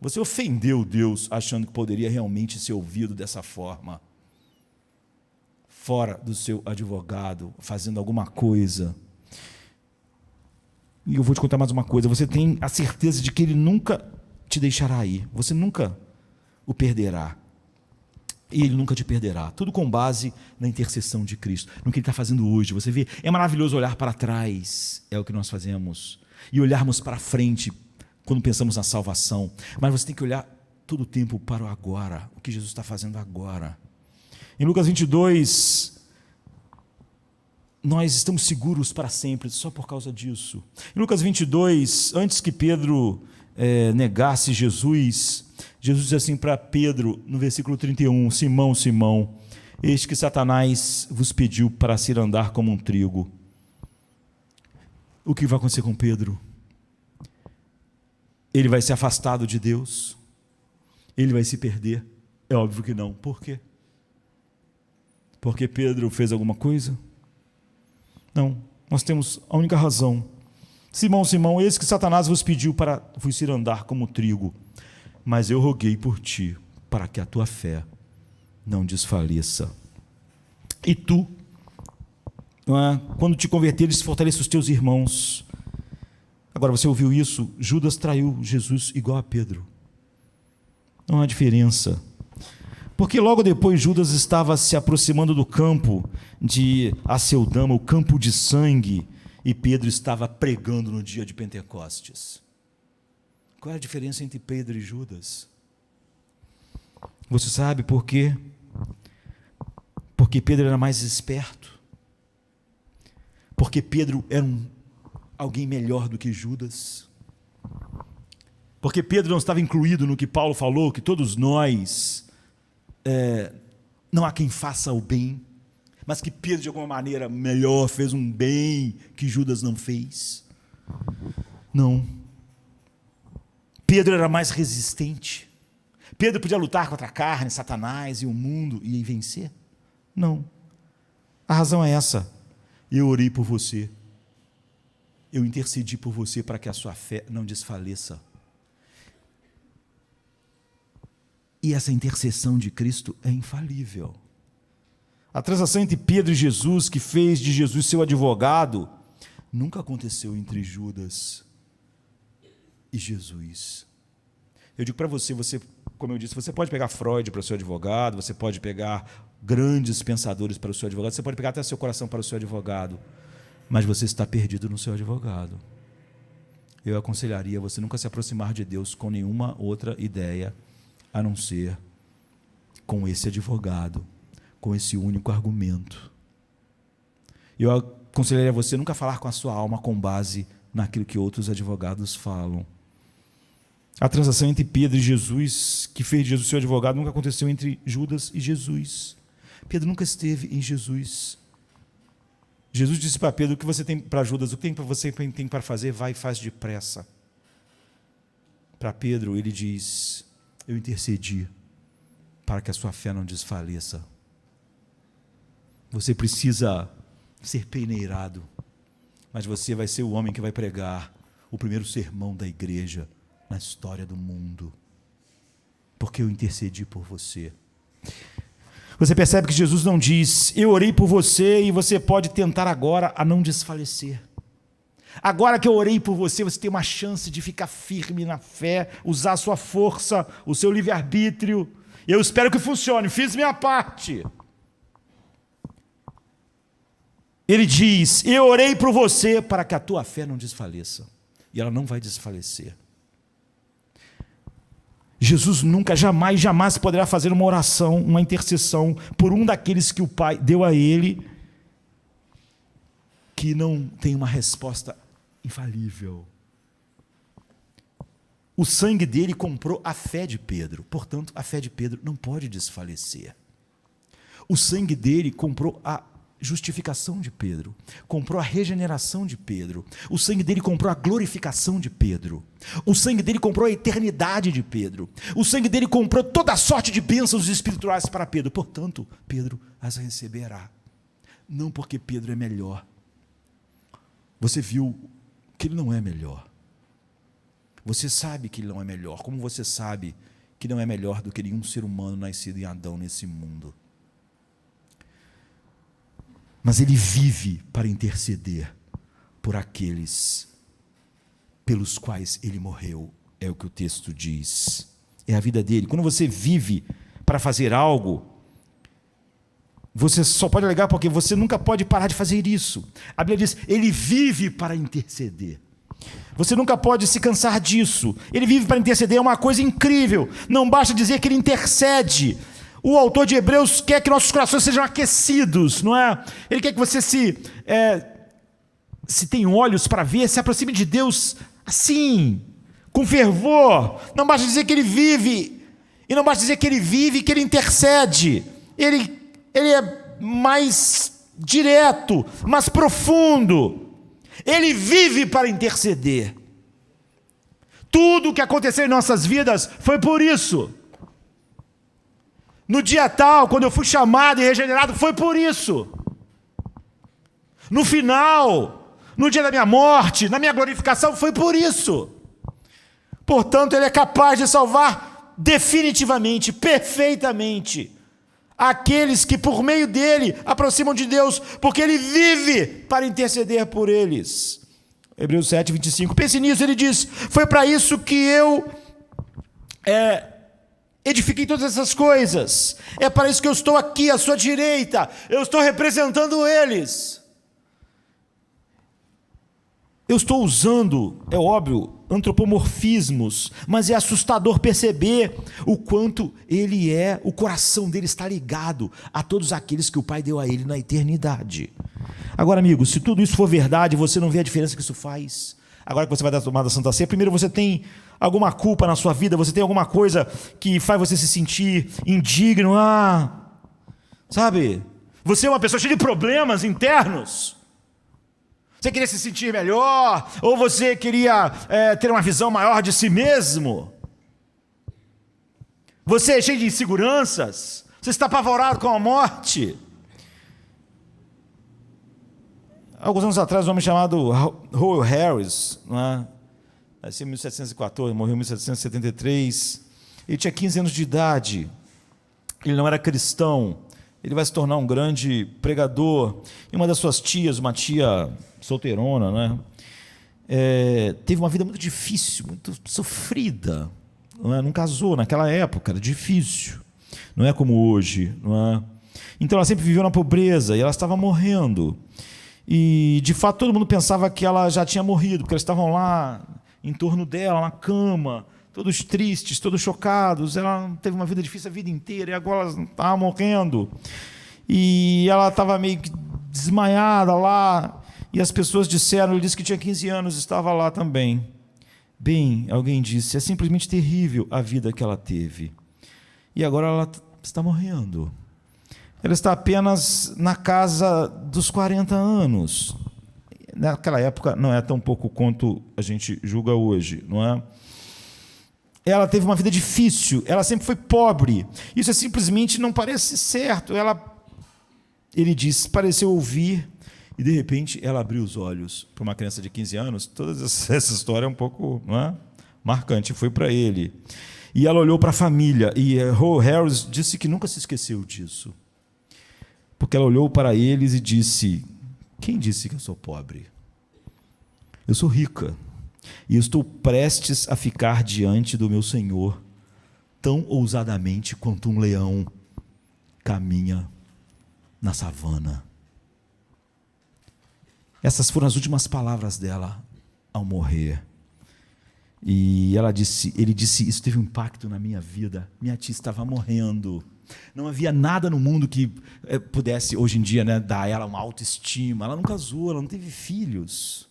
Você ofendeu Deus achando que poderia realmente ser ouvido dessa forma, fora do seu advogado, fazendo alguma coisa. E eu vou te contar mais uma coisa: você tem a certeza de que Ele nunca te deixará ir, você nunca o perderá, e Ele nunca te perderá, tudo com base na intercessão de Cristo, no que Ele está fazendo hoje. Você vê, é maravilhoso olhar para trás, é o que nós fazemos, e olharmos para frente quando pensamos na salvação, mas você tem que olhar todo o tempo para o agora, o que Jesus está fazendo agora. Em Lucas 22, nós estamos seguros para sempre, só por causa disso. Em Lucas 22, antes que Pedro negasse Jesus, Jesus diz assim para Pedro, no versículo 31, Simão, Simão, eis que Satanás vos pediu para se andar como um trigo. O que vai acontecer com Pedro? Ele vai ser afastado de Deus? Ele vai se perder? É óbvio que não. Por quê? Porque Pedro fez alguma coisa? Não, nós temos a única razão. Simão, Simão, eis que Satanás vos pediu para vos ir andar como trigo, mas eu roguei por ti, para que a tua fé não desfaleça. E tu, quando te converteres, fortaleça os teus irmãos. Agora, você ouviu isso? Judas traiu Jesus igual a Pedro. Não há diferença. Porque logo depois Judas estava se aproximando do campo de Aceldama, o campo de sangue, e Pedro estava pregando no dia de Pentecostes. Qual é a diferença entre Pedro e Judas? Você sabe por quê? Porque Pedro era mais esperto. Porque Pedro era alguém melhor do que Judas. Porque Pedro não estava incluído no que Paulo falou, que todos nós, não há quem faça o bem, mas que Pedro de alguma maneira melhor fez um bem que Judas não fez. Não. Pedro era mais resistente. Pedro podia lutar contra a carne, Satanás e o mundo e vencer? Não. A razão é essa: eu orei por você, eu intercedi por você para que a sua fé não desfaleça. E essa intercessão de Cristo é infalível. A transação entre Pedro e Jesus, que fez de Jesus seu advogado, nunca aconteceu entre Judas e Jesus. Eu digo para você, como eu disse, você pode pegar Freud para o seu advogado, você pode pegar grandes pensadores para o seu advogado, você pode pegar até seu coração para o seu advogado, mas você está perdido no seu advogado. Eu aconselharia você nunca se aproximar de Deus com nenhuma outra ideia, a não ser com esse advogado, com esse único argumento. Eu aconselharia você nunca falar com a sua alma com base naquilo que outros advogados falam. A transação entre Pedro e Jesus, que fez de Jesus seu advogado, nunca aconteceu entre Judas e Jesus. Pedro nunca esteve em Jesus. Jesus disse para Pedro: o que você tem para Judas, o que tem para você tem para fazer, vai e faz depressa. Para Pedro, ele diz: eu intercedi para que a sua fé não desfaleça. Você precisa ser peneirado, mas você vai ser o homem que vai pregar o primeiro sermão da igreja na história do mundo, porque eu intercedi por você. Você percebe que Jesus não diz: eu orei por você e você pode tentar agora a não desfalecer. Agora que eu orei por você, você tem uma chance de ficar firme na fé, usar a sua força, o seu livre-arbítrio. Eu espero que funcione, fiz minha parte. Ele diz: eu orei por você para que a tua fé não desfaleça. E ela não vai desfalecer. Jesus nunca, jamais poderá fazer uma oração, uma intercessão por um daqueles que o Pai deu a ele, que não tem uma resposta infalível. O sangue dele comprou a fé de Pedro, portanto, a fé de Pedro não pode desfalecer. O sangue dele comprou a justificação de Pedro, comprou a regeneração de Pedro, o sangue dele comprou a glorificação de Pedro, o sangue dele comprou a eternidade de Pedro, o sangue dele comprou toda a sorte de bênçãos espirituais para Pedro, portanto, Pedro as receberá, não porque Pedro é melhor. Você viu que ele não é melhor, você sabe que ele não é melhor, como você sabe que não é melhor do que nenhum ser humano nascido em Adão nesse mundo. Mas ele vive para interceder por aqueles pelos quais ele morreu, é o que o texto diz. É a vida dele. Quando você vive para fazer algo, você só pode alegar porque você nunca pode parar de fazer isso. A Bíblia diz, ele vive para interceder. Você nunca pode se cansar disso. Ele vive para interceder, é uma coisa incrível. Não basta dizer que ele intercede. O autor de Hebreus quer que nossos corações sejam aquecidos, não é? Ele quer que você se tem olhos para ver, se aproxime de Deus assim, com fervor. Não basta dizer que ele vive, e não basta dizer que ele vive e que ele intercede. Ele é mais direto, mais profundo. Ele vive para interceder. Tudo o que aconteceu em nossas vidas foi por isso. No dia tal, quando eu fui chamado e regenerado, foi por isso. No final, no dia da minha morte, na minha glorificação, foi por isso. Portanto, ele é capaz de salvar definitivamente, perfeitamente, aqueles que por meio dele aproximam de Deus, porque ele vive para interceder por eles. Hebreus 7, 25. Pense nisso, ele diz, foi para isso que eu edifiquei todas essas coisas, é para isso que eu estou aqui à sua direita, eu estou representando eles. Eu estou usando, é óbvio, antropomorfismos, mas é assustador perceber o quanto o coração dele está ligado a todos aqueles que o Pai deu a ele na eternidade. Agora, amigo, se tudo isso for verdade, você não vê a diferença que isso faz. Agora que você vai dar a tomada da Santa Ceia, primeiro você tem alguma culpa na sua vida, você tem alguma coisa que faz você se sentir indigno, sabe? Você é uma pessoa cheia de problemas internos. Você queria se sentir melhor, ou você queria ter uma visão maior de si mesmo. Você é cheio de inseguranças, você está apavorado com a morte. Alguns anos atrás, um homem chamado Howell Harris, nasceu em 1714, morreu em 1773, ele tinha 15 anos de idade, ele não era cristão, ele vai se tornar um grande pregador, e uma das suas tias, uma tia solteirona, teve uma vida muito difícil, muito sofrida, não casou naquela época, era difícil, não é como hoje, Então ela sempre viveu na pobreza, e ela estava morrendo, e de fato todo mundo pensava que ela já tinha morrido, porque eles estavam lá em torno dela, na cama, todos tristes, todos chocados. Ela teve uma vida difícil a vida inteira e agora ela estava morrendo. E ela estava meio que desmaiada lá, e as pessoas disseram, ele disse que tinha 15 anos, estava lá também. Bem, alguém disse, é simplesmente terrível a vida que ela teve. E agora ela está morrendo. Ela está apenas na casa dos 40 anos. Naquela época não é tão pouco quanto a gente julga hoje, não é? Ela teve uma vida difícil, ela sempre foi pobre. Isso simplesmente não parece certo. Ele disse, pareceu ouvir, e de repente ela abriu os olhos. Para uma criança de 15 anos, toda essa história é um pouco marcante, foi para ele. E ela olhou para a família, e Howell Harris disse que nunca se esqueceu disso. Porque ela olhou para eles e disse, quem disse que eu sou pobre? Eu sou rica e estou prestes a ficar diante do meu Senhor tão ousadamente quanto um leão caminha na savana. Essas foram as últimas palavras dela ao morrer. E ele disse, isso teve um impacto na minha vida. Minha tia estava morrendo. Não havia nada no mundo que pudesse, hoje em dia, né, dar a ela uma autoestima. Ela não casou, ela não teve filhos.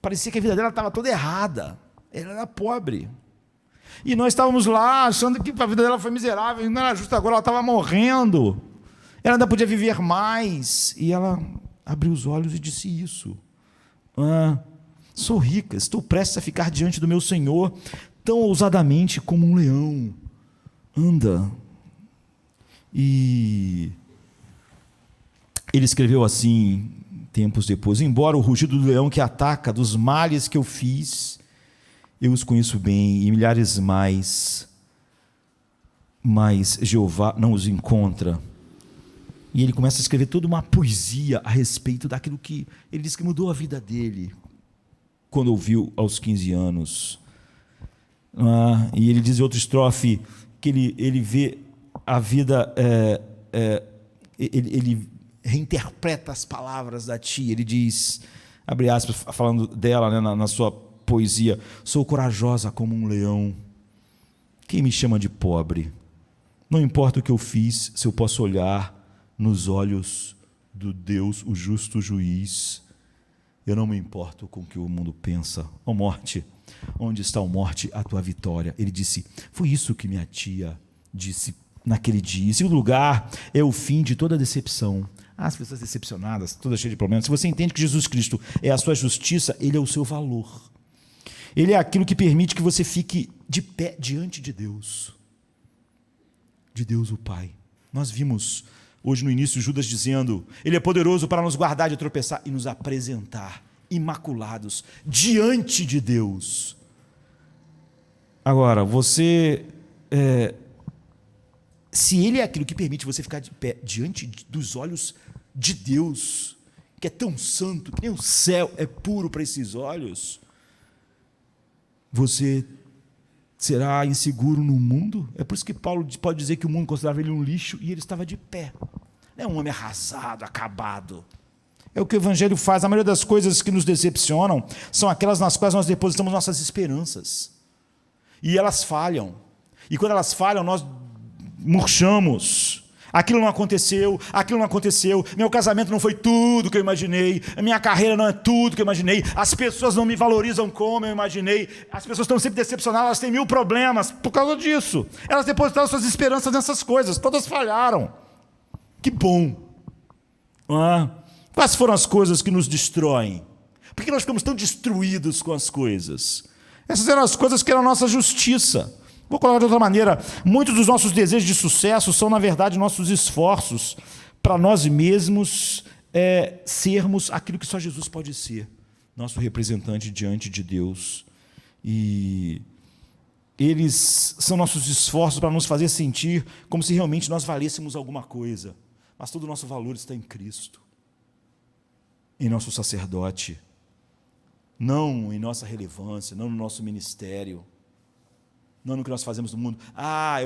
Parecia que a vida dela estava toda errada. Ela era pobre. E nós estávamos lá achando que a vida dela foi miserável. Não era justo, agora ela estava morrendo. Ela ainda podia viver mais. E ela abriu os olhos e disse isso. Sou rica, estou prestes a ficar diante do meu Senhor tão ousadamente como um leão anda. E ele escreveu assim, tempos depois: embora o rugido do leão que ataca, dos males que eu fiz, eu os conheço bem, e milhares mais, mas Jeová não os encontra. E ele começa a escrever toda uma poesia a respeito daquilo que ele diz que mudou a vida dele quando ouviu aos 15 anos. E ele diz em outra estrofe que ele vê a vida, ele reinterpreta as palavras da tia. Ele diz, abre aspas, falando dela, né, na sua poesia: sou corajosa como um leão. Quem me chama de pobre? Não importa o que eu fiz, se eu posso olhar nos olhos do Deus, o justo juiz, eu não me importo com o que o mundo pensa. Ó morte, onde está, ó morte, a tua vitória? Ele disse, foi isso que minha tia disse naquele dia. Em segundo lugar, é o fim de toda decepção. As pessoas decepcionadas, todas cheias de problemas. Se você entende que Jesus Cristo é a sua justiça, ele é o seu valor. Ele é aquilo que permite que você fique de pé diante de Deus o Pai. Nós vimos hoje no início Judas dizendo, ele é poderoso para nos guardar de tropeçar e nos apresentar imaculados diante de Deus. Agora, você, se ele é aquilo que permite você ficar de pé diante dos olhos de Deus, que é tão santo, que nem o céu é puro para esses olhos, você será inseguro no mundo? É por isso que Paulo pode dizer que o mundo considerava ele um lixo e ele estava de pé. Não é um homem arrasado, acabado. É o que o Evangelho faz. A maioria das coisas que nos decepcionam são aquelas nas quais nós depositamos nossas esperanças. E elas falham. E quando elas falham, nós murchamos. Aquilo não aconteceu, meu casamento não foi tudo que eu imaginei, a minha carreira não é tudo que eu imaginei, as pessoas não me valorizam como eu imaginei, as pessoas estão sempre decepcionadas, elas têm 1000 problemas por causa disso. Elas depositaram suas esperanças nessas coisas, todas falharam. Que bom. Quais foram as coisas que nos destroem? Por que nós ficamos tão destruídos com as coisas? Essas eram as coisas que eram a nossa justiça. Vou colocar de outra maneira, muitos dos nossos desejos de sucesso são, na verdade, nossos esforços para nós mesmos sermos aquilo que só Jesus pode ser, nosso representante diante de Deus. E eles são nossos esforços para nos fazer sentir como se realmente nós valêssemos alguma coisa. Mas todo o nosso valor está em Cristo, em nosso sacerdote, não em nossa relevância, não no nosso ministério, não no que nós fazemos no mundo.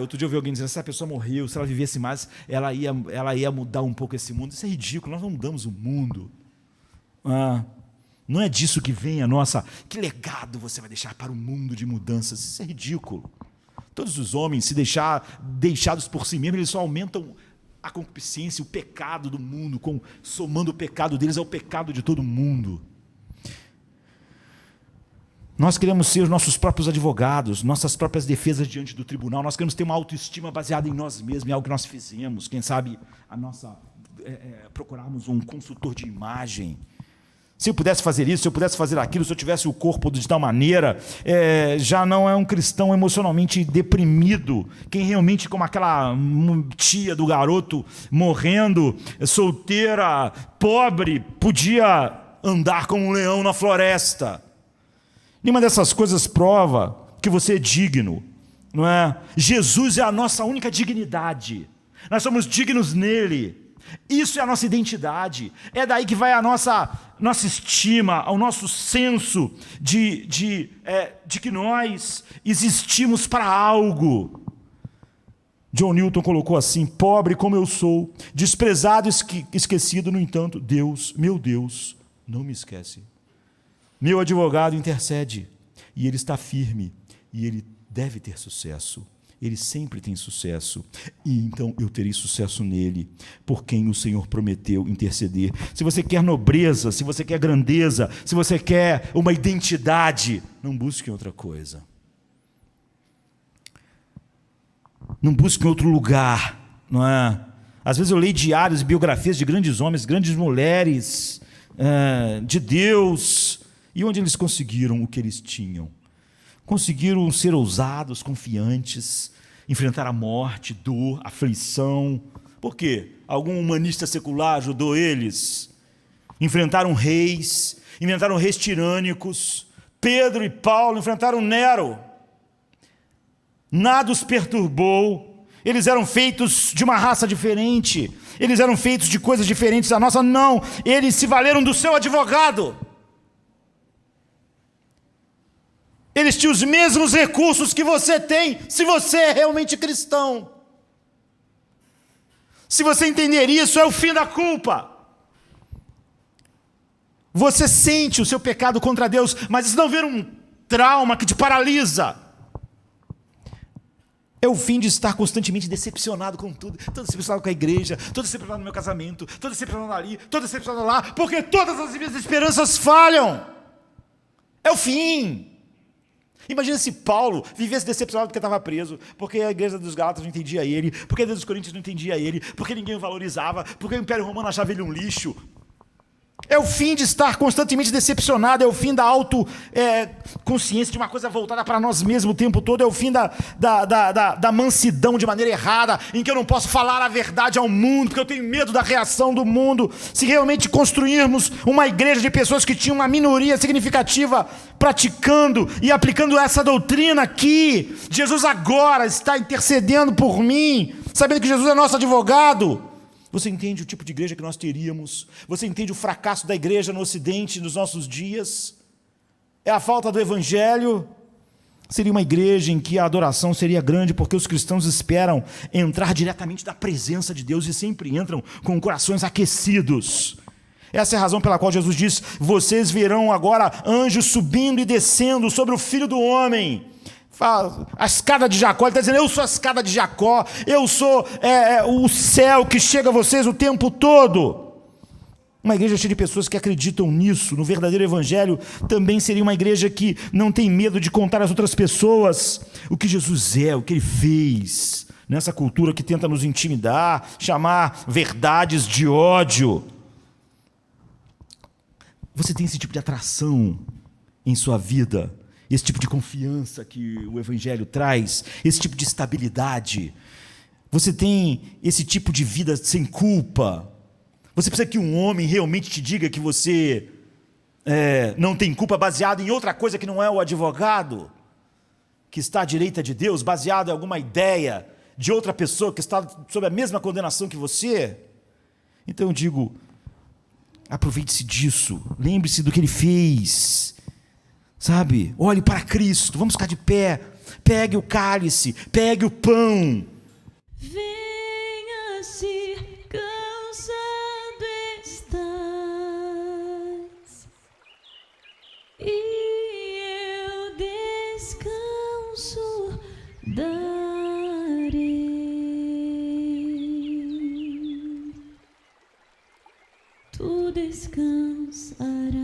Outro dia eu ouvi alguém dizendo, se essa pessoa morreu, se ela vivesse mais, ela ia mudar um pouco esse mundo. Isso é ridículo, nós não mudamos o mundo. Não é disso que vem a nossa... Que legado você vai deixar para o mundo de mudanças? Isso é ridículo. Todos os homens, se deixados por si mesmos, eles só aumentam a concupiscência, o pecado do mundo, somando o pecado deles ao pecado de todo mundo. Nós queremos ser os nossos próprios advogados, nossas próprias defesas diante do tribunal. Nós queremos ter uma autoestima baseada em nós mesmos, em algo que nós fizemos. Quem sabe procurarmos um consultor de imagem. Se eu pudesse fazer isso, se eu pudesse fazer aquilo, se eu tivesse o corpo de tal maneira, já não é um cristão emocionalmente deprimido. Quem realmente, como aquela tia do garoto morrendo, solteira, pobre, podia andar como um leão na floresta. Nenhuma dessas coisas prova que você é digno, não é? Jesus é a nossa única dignidade. Nós somos dignos nele. Isso é a nossa identidade. É daí que vai a nossa estima, o nosso senso de que nós existimos para algo. John Newton colocou assim: pobre como eu sou, desprezado e esquecido, no entanto, Deus, meu Deus, não me esquece. Meu advogado intercede, e ele está firme, e ele deve ter sucesso. Ele sempre tem sucesso, e então eu terei sucesso nele, por quem o Senhor prometeu interceder. Se você quer nobreza, se você quer grandeza, se você quer uma identidade, não busque outra coisa. Não busque em outro lugar, não é? Às vezes eu leio diários e biografias de grandes homens, grandes mulheres, de Deus, e onde eles conseguiram o que eles tinham? Conseguiram ser ousados, confiantes, enfrentar a morte, dor, aflição. Por quê? Algum humanista secular ajudou eles? Enfrentaram reis tirânicos. Pedro e Paulo enfrentaram Nero. Nada os perturbou. Eles eram feitos de uma raça diferente. Eles eram feitos de coisas diferentes da nossa. Não, eles se valeram do seu advogado. Eles tinham os mesmos recursos que você tem, se você é realmente cristão. Se você entender isso, é o fim da culpa. Você sente o seu pecado contra Deus, mas isso não vira um trauma que te paralisa. É o fim de estar constantemente decepcionado com tudo. Estou decepcionado com a igreja, estou decepcionado no meu casamento, estou decepcionado ali, estou decepcionado lá, porque todas as minhas esperanças falham. É o fim. Imagina se Paulo vivesse decepcionado porque estava preso, porque a igreja dos Gálatas não entendia ele, porque a igreja dos Coríntios não entendia ele, porque ninguém o valorizava, porque o Império Romano achava ele um lixo. É o fim de estar constantemente decepcionado, é o fim da autoconsciência de uma coisa voltada para nós mesmos o tempo todo, é o fim da mansidão de maneira errada, em que eu não posso falar a verdade ao mundo, porque eu tenho medo da reação do mundo. Se realmente construirmos uma igreja de pessoas que tinham uma minoria significativa praticando e aplicando essa doutrina aqui, Jesus agora está intercedendo por mim, sabendo que Jesus é nosso advogado. Você entende o tipo de igreja que nós teríamos? Você entende o fracasso da igreja no Ocidente nos nossos dias? É a falta do Evangelho? Seria uma igreja em que a adoração seria grande, porque os cristãos esperam entrar diretamente da presença de Deus e sempre entram com corações aquecidos. Essa é a razão pela qual Jesus diz: vocês verão agora anjos subindo e descendo sobre o Filho do Homem. A escada de Jacó, ele está dizendo: eu sou a escada de Jacó, eu sou o céu que chega a vocês o tempo todo. Uma igreja cheia de pessoas que acreditam nisso, no verdadeiro evangelho, também seria uma igreja que não tem medo de contar às outras pessoas o que Jesus é, o que ele fez, nessa cultura que tenta nos intimidar, chamar verdades de ódio. Você tem esse tipo de atração em sua vida? Esse tipo de confiança que o Evangelho traz, esse tipo de estabilidade. Você tem esse tipo de vida sem culpa. Você precisa que um homem realmente te diga que você não tem culpa, baseado em outra coisa que não é o advogado, que está à direita de Deus, baseado em alguma ideia de outra pessoa que está sob a mesma condenação que você. Então eu digo, aproveite-se disso, lembre-se do que ele fez. Sabe, olhe para Cristo, vamos ficar de pé, pegue o cálice, pegue o pão. Venha se cansado estás, e eu descanso darei. Tu descansarás.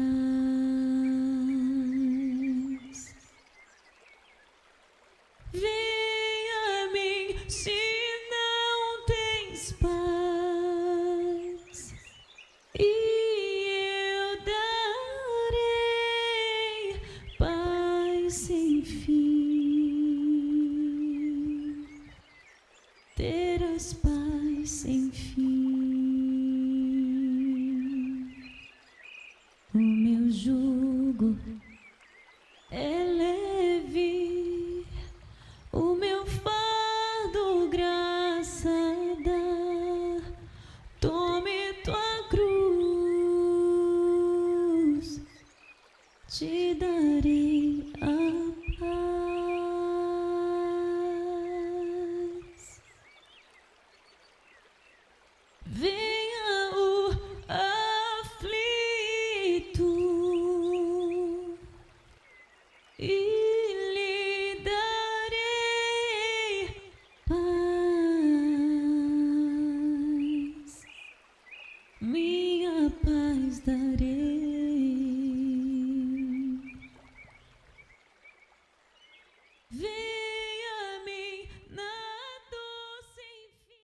Venha a mim se não tens paz, e eu darei paz sem fim. Terás paz sem fim. O meu jugo é leve, o meu fardo graça dá. amarei. Amém.